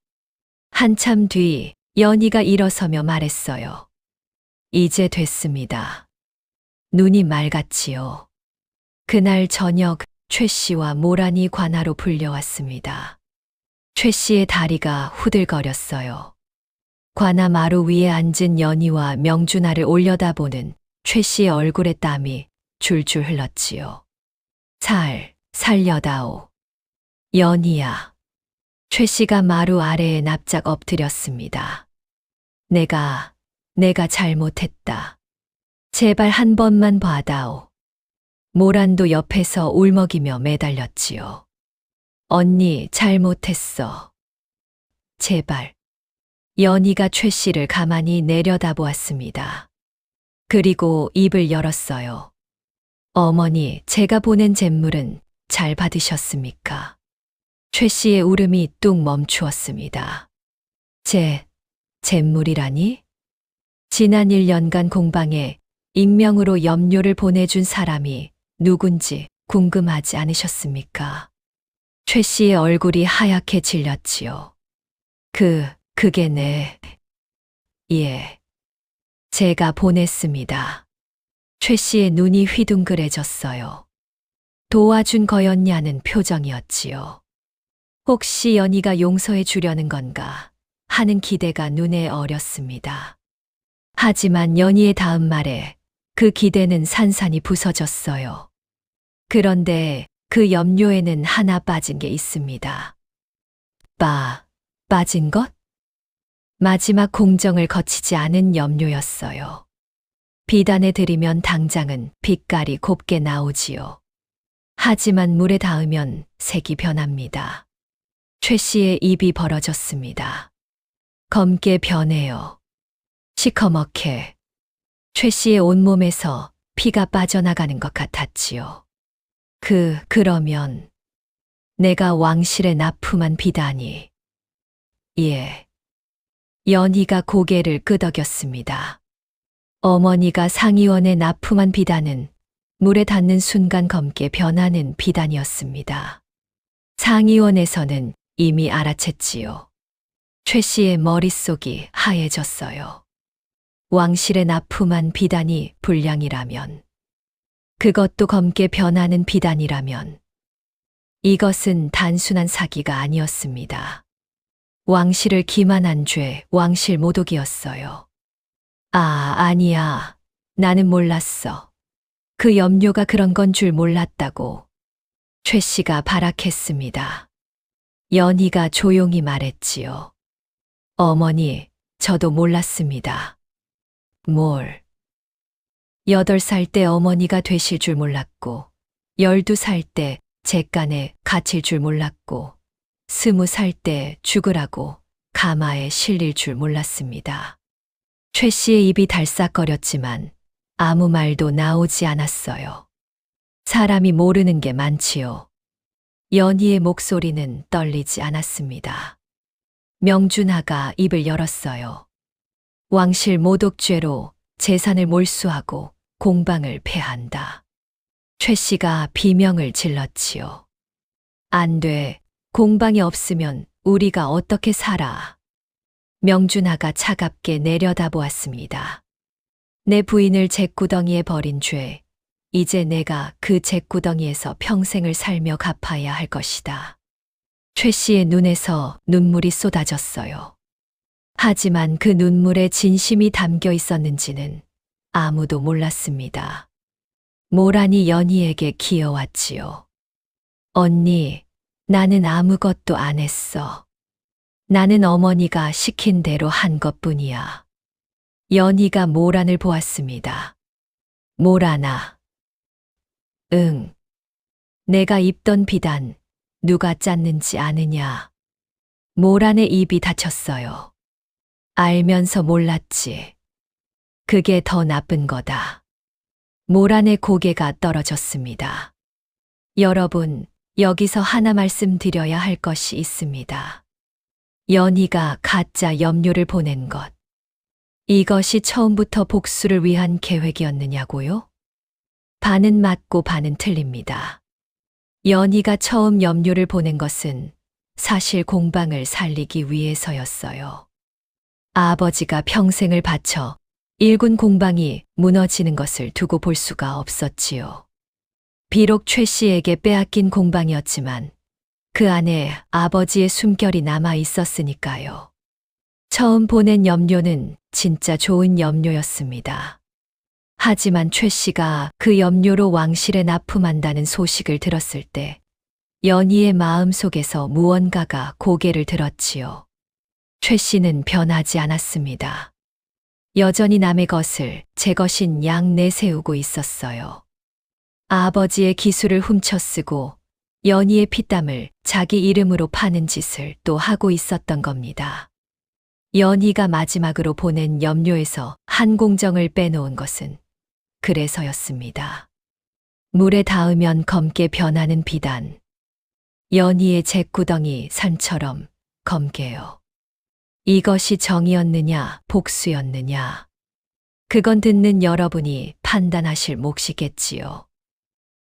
한참 뒤 연희가 일어서며 말했어요. 이제 됐습니다. 눈이 맑았지요. 그날 저녁 최 씨와 모란이 관아로 불려왔습니다. 최 씨의 다리가 후들거렸어요. 관아 마루 위에 앉은 연희와 명준하를 올려다보는 최 씨의 얼굴에 땀이 줄줄 흘렀지요. 살려다오. 연희야. 최 씨가 마루 아래에 납작 엎드렸습니다. 내가 잘못했다. 제발 한 번만 봐다오. 모란도 옆에서 울먹이며 매달렸지요. 언니 잘못했어. 제발. 연희가 최 씨를 가만히 내려다보았습니다. 그리고 입을 열었어요. 어머니, 제가 보낸 잿물은 잘 받으셨습니까? 최 씨의 울음이 뚝 멈추었습니다. 잿물이라니? 지난 1년간 공방에 익명으로 염료를 보내준 사람이 누군지 궁금하지 않으셨습니까? 최 씨의 얼굴이 하얗게 질렸지요. 그게 예. 제가 보냈습니다. 최 씨의 눈이 휘둥그레졌어요. 도와준 거였냐는 표정이었지요. 혹시 연희가 용서해 주려는 건가 하는 기대가 눈에 어렸습니다. 하지만 연희의 다음 말에 그 기대는 산산이 부서졌어요. 그런데 그 염료에는 하나 빠진 게 있습니다. 빠진 것? 마지막 공정을 거치지 않은 염료였어요. 비단에 들이면 당장은 빛깔이 곱게 나오지요. 하지만 물에 닿으면 색이 변합니다. 최 씨의 입이 벌어졌습니다. 검게 변해요. 시커멓게. 최 씨의 온몸에서 피가 빠져나가는 것 같았지요. 그러면 내가 왕실에 납품한 비단이. 예. 연희가 고개를 끄덕였습니다. 어머니가 상의원에 납품한 비단은 물에 닿는 순간 검게 변하는 비단이었습니다. 상의원에서는 이미 알아챘지요. 최 씨의 머릿속이 하얘졌어요. 왕실에 납품한 비단이 불량이라면, 그것도 검게 변하는 비단이라면, 이것은 단순한 사기가 아니었습니다. 왕실을 기만한 죄, 왕실 모독이었어요. 아니야. 나는 몰랐어. 그 염료가 그런 건 줄 몰랐다고. 최 씨가 발악했습니다. 연희가 조용히 말했지요. 어머니, 저도 몰랐습니다. 뭘? 8살 때 어머니가 되실 줄 몰랐고, 12살 때 제 깐에 갇힐 줄 몰랐고, 20살 때 죽으라고 가마에 실릴 줄 몰랐습니다. 최 씨의 입이 달싹거렸지만 아무 말도 나오지 않았어요. 사람이 모르는 게 많지요. 연희의 목소리는 떨리지 않았습니다. 명준하가 입을 열었어요. 왕실 모독죄로 재산을 몰수하고 공방을 폐한다. 최 씨가 비명을 질렀지요. 안 돼. 공방이 없으면 우리가 어떻게 살아? 명준하가 차갑게 내려다보았습니다. 내 부인을 잿구덩이에 버린 죄, 이제 내가 그 잿구덩이에서 평생을 살며 갚아야 할 것이다. 최 씨의 눈에서 눈물이 쏟아졌어요. 하지만 그 눈물에 진심이 담겨 있었는지는 아무도 몰랐습니다. 모란이 연희에게 기어왔지요. 언니, 나는 아무것도 안 했어. 나는 어머니가 시킨 대로 한 것뿐이야. 연희가 모란을 보았습니다. 모란아. 응. 내가 입던 비단 누가 짰는지 아느냐. 모란의 입이 닫혔어요. 알면서 몰랐지. 그게 더 나쁜 거다. 모란의 고개가 떨어졌습니다. 여러분, 여기서 하나 말씀드려야 할 것이 있습니다. 연희가 가짜 염료를 보낸 것. 이것이 처음부터 복수를 위한 계획이었느냐고요? 반은 맞고 반은 틀립니다. 연희가 처음 염료를 보낸 것은 사실 공방을 살리기 위해서였어요. 아버지가 평생을 바쳐 일군 공방이 무너지는 것을 두고 볼 수가 없었지요. 비록 최 씨에게 빼앗긴 공방이었지만 그 안에 아버지의 숨결이 남아 있었으니까요. 처음 보낸 염료는 진짜 좋은 염료였습니다. 하지만 최 씨가 그 염료로 왕실에 납품한다는 소식을 들었을 때 연희의 마음 속에서 무언가가 고개를 들었지요. 최 씨는 변하지 않았습니다. 여전히 남의 것을 제 것인 양 내세우고 있었어요. 아버지의 기술을 훔쳐쓰고 연희의 피땀을 자기 이름으로 파는 짓을 또 하고 있었던 겁니다. 연희가 마지막으로 보낸 염료에서 한 공정을 빼놓은 것은 그래서였습니다. 물에 닿으면 검게 변하는 비단. 연희의 잿구덩이 산처럼 검게요. 이것이 정의였느냐, 복수였느냐. 그건 듣는 여러분이 판단하실 몫이겠지요.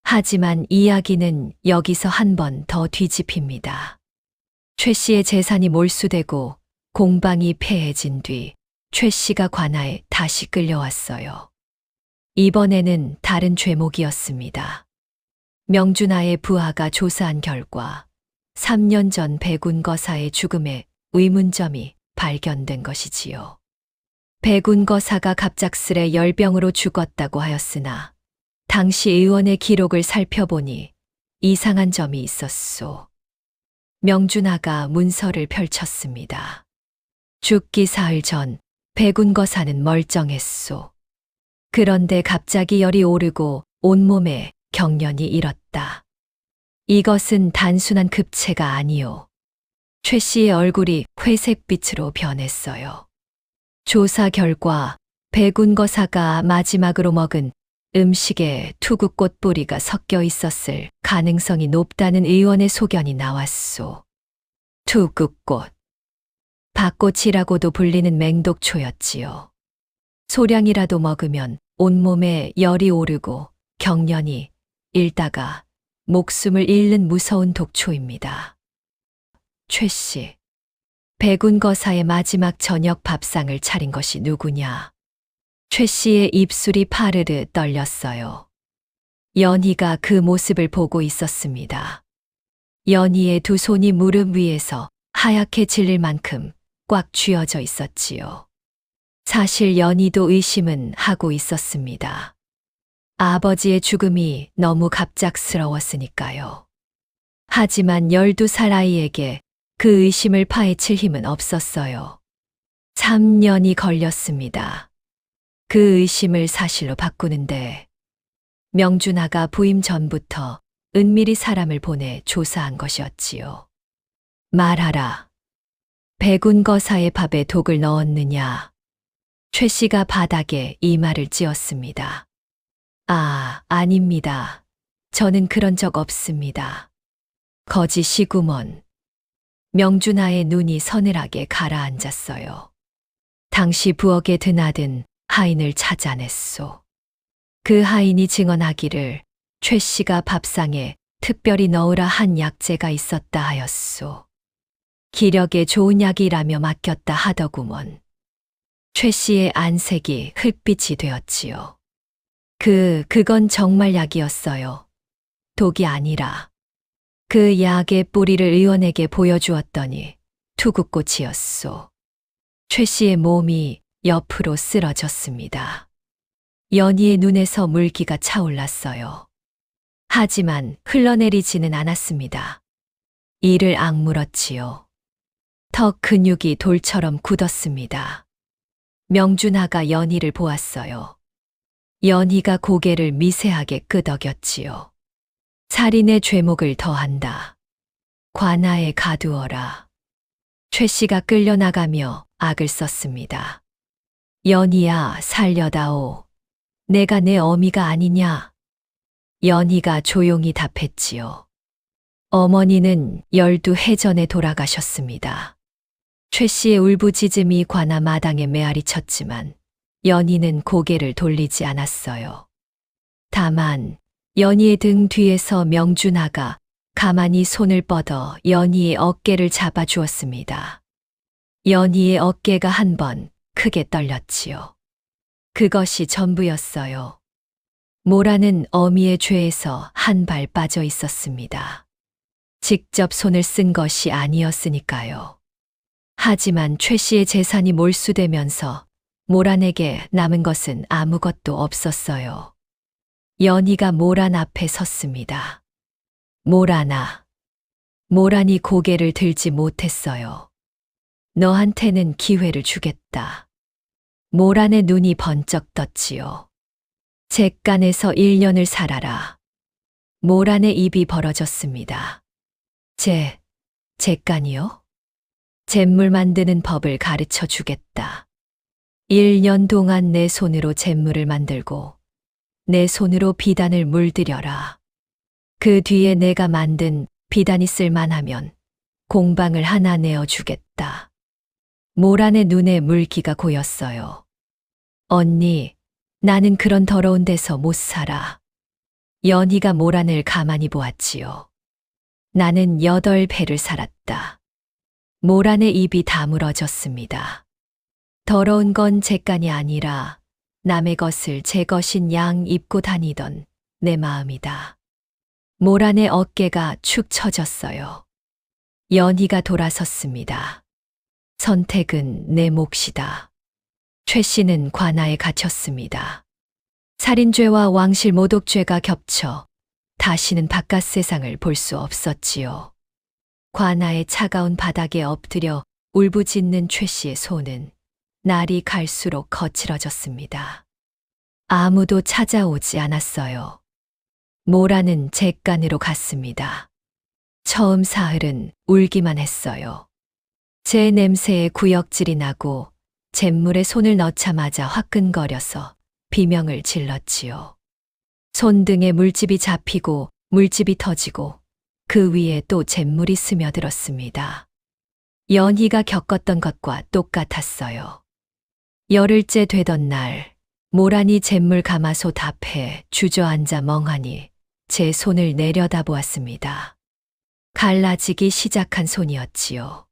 하지만 이야기는 여기서 한 번 더 뒤집힙니다. 최 씨의 재산이 몰수되고 공방이 폐해진 뒤 최 씨가 관아에 다시 끌려왔어요. 이번에는 다른 죄목이었습니다. 명준하의 부하가 조사한 결과 3년 전 백운거사의 죽음에 의문점이 발견된 것이지요. 백운거사가 갑작스레 열병으로 죽었다고 하였으나 당시 의원의 기록을 살펴보니 이상한 점이 있었소. 명준하가 문서를 펼쳤습니다. 죽기 사흘 전 백운거사는 멀쩡했소. 그런데 갑자기 열이 오르고 온몸에 경련이 일었다. 이것은 단순한 급체가 아니오. 최 씨의 얼굴이 회색빛으로 변했어요. 조사 결과 백운거사가 마지막으로 먹은 음식에 투구꽃 뿌리가 섞여 있었을 가능성이 높다는 의원의 소견이 나왔소. 투구꽃. 박꽃이라고도 불리는 맹독초였지요. 소량이라도 먹으면 온몸에 열이 오르고 경련이 일다가 목숨을 잃는 무서운 독초입니다. 최 씨. 백운거사의 마지막 저녁 밥상을 차린 것이 누구냐? 최 씨의 입술이 파르르 떨렸어요. 연희가 그 모습을 보고 있었습니다. 연희의 두 손이 무릎 위에서 하얗게 질릴 만큼 꽉 쥐어져 있었지요. 사실 연희도 의심은 하고 있었습니다. 아버지의 죽음이 너무 갑작스러웠으니까요. 하지만 12살 아이에게 그 의심을 파헤칠 힘은 없었어요. 3년이 걸렸습니다. 그 의심을 사실로 바꾸는데 명준하가 부임 전부터 은밀히 사람을 보내 조사한 것이었지요. 말하라. 백운거사의 밥에 독을 넣었느냐? 최 씨가 바닥에 이마를 찧었습니다. 아닙니다. 저는 그런 적 없습니다. 거짓이구먼. 명준하의 눈이 서늘하게 가라앉았어요. 당시 부엌에 드나든 하인을 찾아냈소. 그 하인이 증언하기를 최 씨가 밥상에 특별히 넣으라 한 약재가 있었다 하였소. 기력에 좋은 약이라며 맡겼다 하더구먼. 최 씨의 안색이 흙빛이 되었지요. 그건 정말 약이었어요. 독이 아니라. 그 약의 뿌리를 의원에게 보여주었더니 투구꽃이었소. 최 씨의 몸이 옆으로 쓰러졌습니다. 연희의 눈에서 물기가 차올랐어요. 하지만 흘러내리지는 않았습니다. 이를 악물었지요. 턱 근육이 돌처럼 굳었습니다. 명준하가 연희를 보았어요. 연희가 고개를 미세하게 끄덕였지요. 살인의 죄목을 더한다. 관아에 가두어라. 최 씨가 끌려나가며 악을 썼습니다. 연희야, 살려다오. 내가 내 어미가 아니냐? 연희가 조용히 답했지요. 어머니는 12해 전에 돌아가셨습니다. 최 씨의 울부짖음이 관아 마당에 메아리 쳤지만 연희는 고개를 돌리지 않았어요. 다만 연희의 등 뒤에서 명준하가 가만히 손을 뻗어 연희의 어깨를 잡아주었습니다. 연희의 어깨가 한 번 크게 떨렸지요. 그것이 전부였어요. 모라는 어미의 죄에서 한 발 빠져 있었습니다. 직접 손을 쓴 것이 아니었으니까요. 하지만 최 씨의 재산이 몰수되면서 모란에게 남은 것은 아무것도 없었어요. 연희가 모란 앞에 섰습니다. 모란아. 모란이 고개를 들지 못했어요. 너한테는 기회를 주겠다. 모란의 눈이 번쩍 떴지요. 잿간에서 1년을 살아라. 모란의 입이 벌어졌습니다. 잿간이요? 잿물 만드는 법을 가르쳐 주겠다. 1년 동안 내 손으로 잿물을 만들고 내 손으로 비단을 물들여라. 그 뒤에 내가 만든 비단이 쓸만하면 공방을 하나 내어주겠다. 모란의 눈에 물기가 고였어요. 언니, 나는 그런 더러운 데서 못 살아. 연희가 모란을 가만히 보았지요. 나는 8배를 살았다. 모란의 입이 다물어졌습니다. 더러운 건 제 깐이 아니라 남의 것을 제 것인 양 입고 다니던 내 마음이다. 모란의 어깨가 축 처졌어요. 연희가 돌아섰습니다. 선택은 내 몫이다. 최 씨는 관아에 갇혔습니다. 살인죄와 왕실 모독죄가 겹쳐 다시는 바깥 세상을 볼 수 없었지요. 관아의 차가운 바닥에 엎드려 울부짖는 최 씨의 손은 날이 갈수록 거칠어졌습니다. 아무도 찾아오지 않았어요. 모란은 객간으로 갔습니다. 처음 사흘은 울기만 했어요. 제 냄새에 구역질이 나고 잿물에 손을 넣자마자 화끈거려서 비명을 질렀지요. 손등에 물집이 잡히고 물집이 터지고 그 위에 또 잿물이 스며들었습니다. 연희가 겪었던 것과 똑같았어요. 열흘째 되던 날, 모란이 잿물 가마솥 앞에 주저앉아 멍하니 제 손을 내려다보았습니다. 갈라지기 시작한 손이었지요.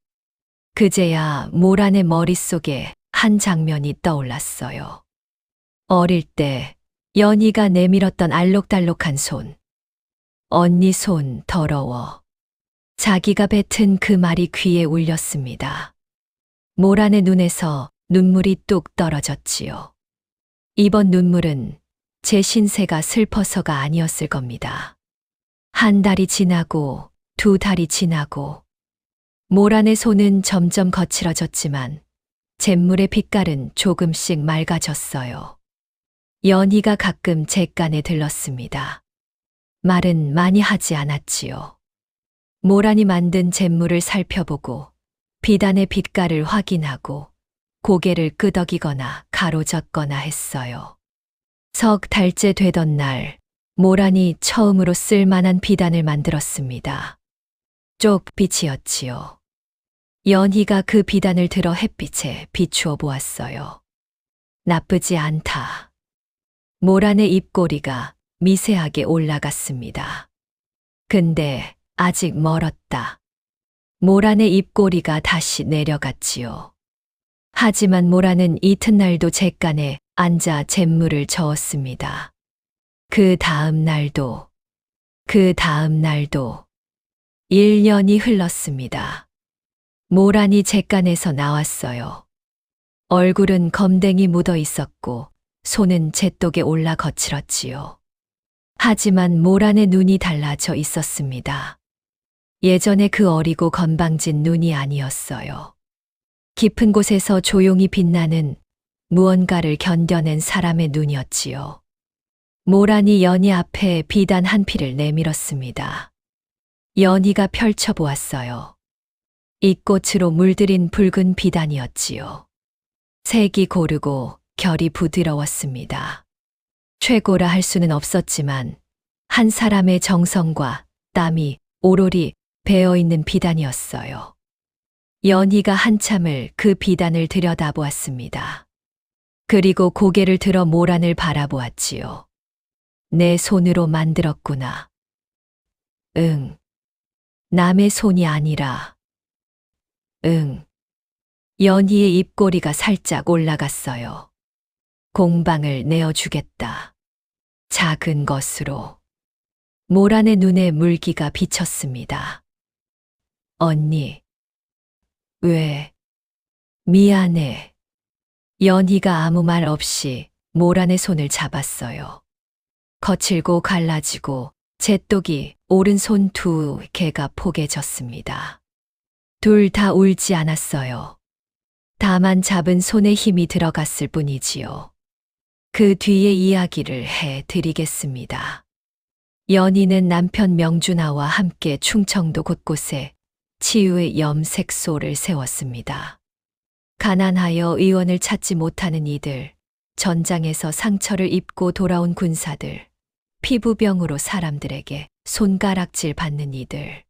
그제야 모란의 머릿속에 한 장면이 떠올랐어요. 어릴 때 연희가 내밀었던 알록달록한 손. 언니 손 더러워. 자기가 뱉은 그 말이 귀에 울렸습니다. 모란의 눈에서 눈물이 뚝 떨어졌지요. 이번 눈물은 제 신세가 슬퍼서가 아니었을 겁니다. 한 달이 지나고 두 달이 지나고 모란의 손은 점점 거칠어졌지만 잿물의 빛깔은 조금씩 맑아졌어요. 연희가 가끔 제 깐에 들렀습니다. 말은 많이 하지 않았지요. 모란이 만든 잿물을 살펴보고 비단의 빛깔을 확인하고 고개를 끄덕이거나 가로젓거나 했어요. 석 달째 되던 날, 모란이 처음으로 쓸만한 비단을 만들었습니다. 쪽빛이었지요. 연희가 그 비단을 들어 햇빛에 비추어 보았어요. 나쁘지 않다. 모란의 입꼬리가 미세하게 올라갔습니다. 근데 아직 멀었다. 모란의 입꼬리가 다시 내려갔지요. 하지만 모란은 이튿날도 잿간에 앉아 잿물을 저었습니다. 그 다음 날도 1년이 흘렀습니다. 모란이 잿간에서 나왔어요. 얼굴은 검댕이 묻어 있었고 손은 잿독에 올라 거칠었지요. 하지만 모란의 눈이 달라져 있었습니다. 예전에 그 어리고 건방진 눈이 아니었어요. 깊은 곳에서 조용히 빛나는 무언가를 견뎌낸 사람의 눈이었지요. 모란이 연희 앞에 비단 한 필을 내밀었습니다. 연희가 펼쳐보았어요. 이 꽃으로 물들인 붉은 비단이었지요. 색이 고르고 결이 부드러웠습니다. 최고라 할 수는 없었지만 한 사람의 정성과 땀이 오로리 배어있는 비단이었어요. 연희가 한참을 그 비단을 들여다보았습니다. 그리고 고개를 들어 모란을 바라보았지요. 내 손으로 만들었구나. 응. 남의 손이 아니라. 응. 연희의 입꼬리가 살짝 올라갔어요. 공방을 내어주겠다. 작은 것으로. 모란의 눈에 물기가 비쳤습니다. 언니. 왜? 미안해. 연희가 아무 말 없이 모란의 손을 잡았어요. 거칠고 갈라지고 잿독이 오른손 두 개가 포개졌습니다. 둘 다 울지 않았어요. 다만 잡은 손에 힘이 들어갔을 뿐이지요. 그 뒤의 이야기를 해 드리겠습니다. 연희는 남편 명준하와 함께 충청도 곳곳에 치유의 염색소를 세웠습니다. 가난하여 의원을 찾지 못하는 이들, 전장에서 상처를 입고 돌아온 군사들, 피부병으로 사람들에게 손가락질 받는 이들.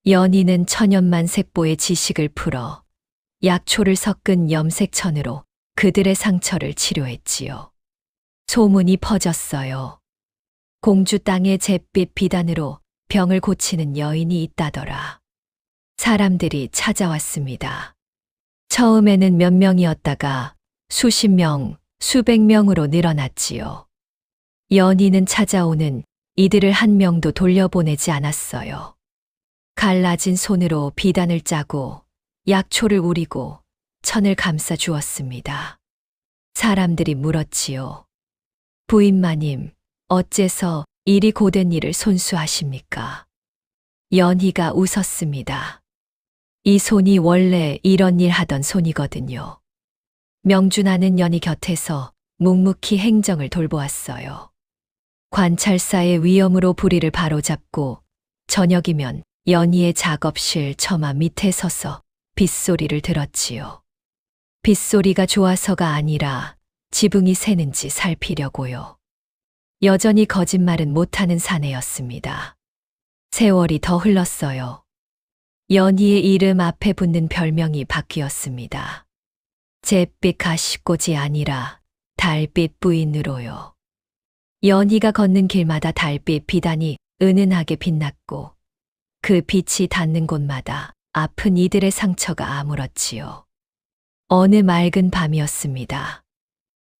연희는 천연만 색보의 지식을 풀어 약초를 섞은 염색천으로 그들의 상처를 치료했지요. 소문이 퍼졌어요. 공주 땅의 잿빛 비단으로 병을 고치는 여인이 있다더라. 사람들이 찾아왔습니다. 처음에는 몇 명이었다가 수십 명, 수백 명으로 늘어났지요. 연희는 찾아오는 이들을 한 명도 돌려보내지 않았어요. 갈라진 손으로 비단을 짜고 약초를 우리고 천을 감싸 주었습니다. 사람들이 물었지요. 부인마님, 어째서 이리 고된 일을 손수하십니까? 연희가 웃었습니다. 이 손이 원래 이런 일 하던 손이거든요. 명준하는 연희 곁에서 묵묵히 행정을 돌보았어요. 관찰사의 위엄으로 불의를 바로잡고 저녁이면 연희의 작업실 처마 밑에 서서 빗소리를 들었지요. 빗소리가 좋아서가 아니라 지붕이 새는지 살피려고요. 여전히 거짓말은 못하는 사내였습니다. 세월이 더 흘렀어요. 연희의 이름 앞에 붙는 별명이 바뀌었습니다. 잿빛 가시꽃이 아니라 달빛 부인으로요. 연희가 걷는 길마다 달빛 비단이 은은하게 빛났고 그 빛이 닿는 곳마다 아픈 이들의 상처가 아물었지요. 어느 맑은 밤이었습니다.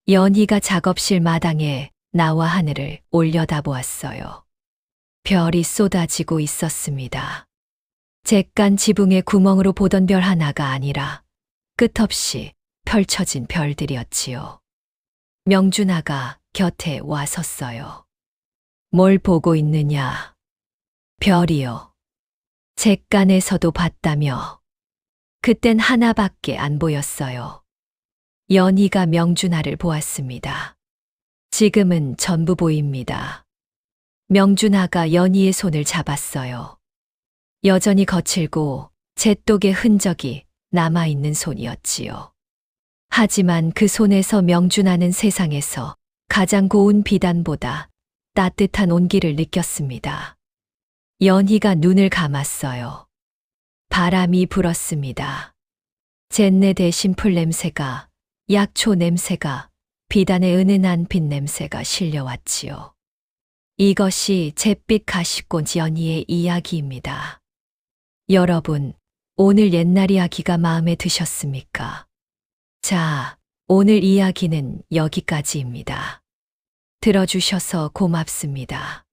연희가 작업실 마당에 나와 하늘을 올려다보았어요. 별이 쏟아지고 있었습니다. 잿간 지붕의 구멍으로 보던 별 하나가 아니라 끝없이 펼쳐진 별들이었지요. 명준아가 곁에 와 섰어요. 뭘 보고 있느냐? 별이요. 잿간에서도 봤다며. 그땐 하나밖에 안 보였어요. 연희가 명준아를 보았습니다. 지금은 전부 보입니다. 명준아가 연희의 손을 잡았어요. 여전히 거칠고 잿독의 흔적이 남아있는 손이었지요. 하지만 그 손에서 명준아는 세상에서 가장 고운 비단보다 따뜻한 온기를 느꼈습니다. 연희가 눈을 감았어요. 바람이 불었습니다. 잿내 대신 풀 냄새가, 약초 냄새가, 비단의 은은한 빛 냄새가 실려왔지요. 이것이 잿빛 가시꽃 연희의 이야기입니다. 여러분, 오늘 옛날 이야기가 마음에 드셨습니까? 자, 오늘 이야기는 여기까지입니다. 들어주셔서 고맙습니다.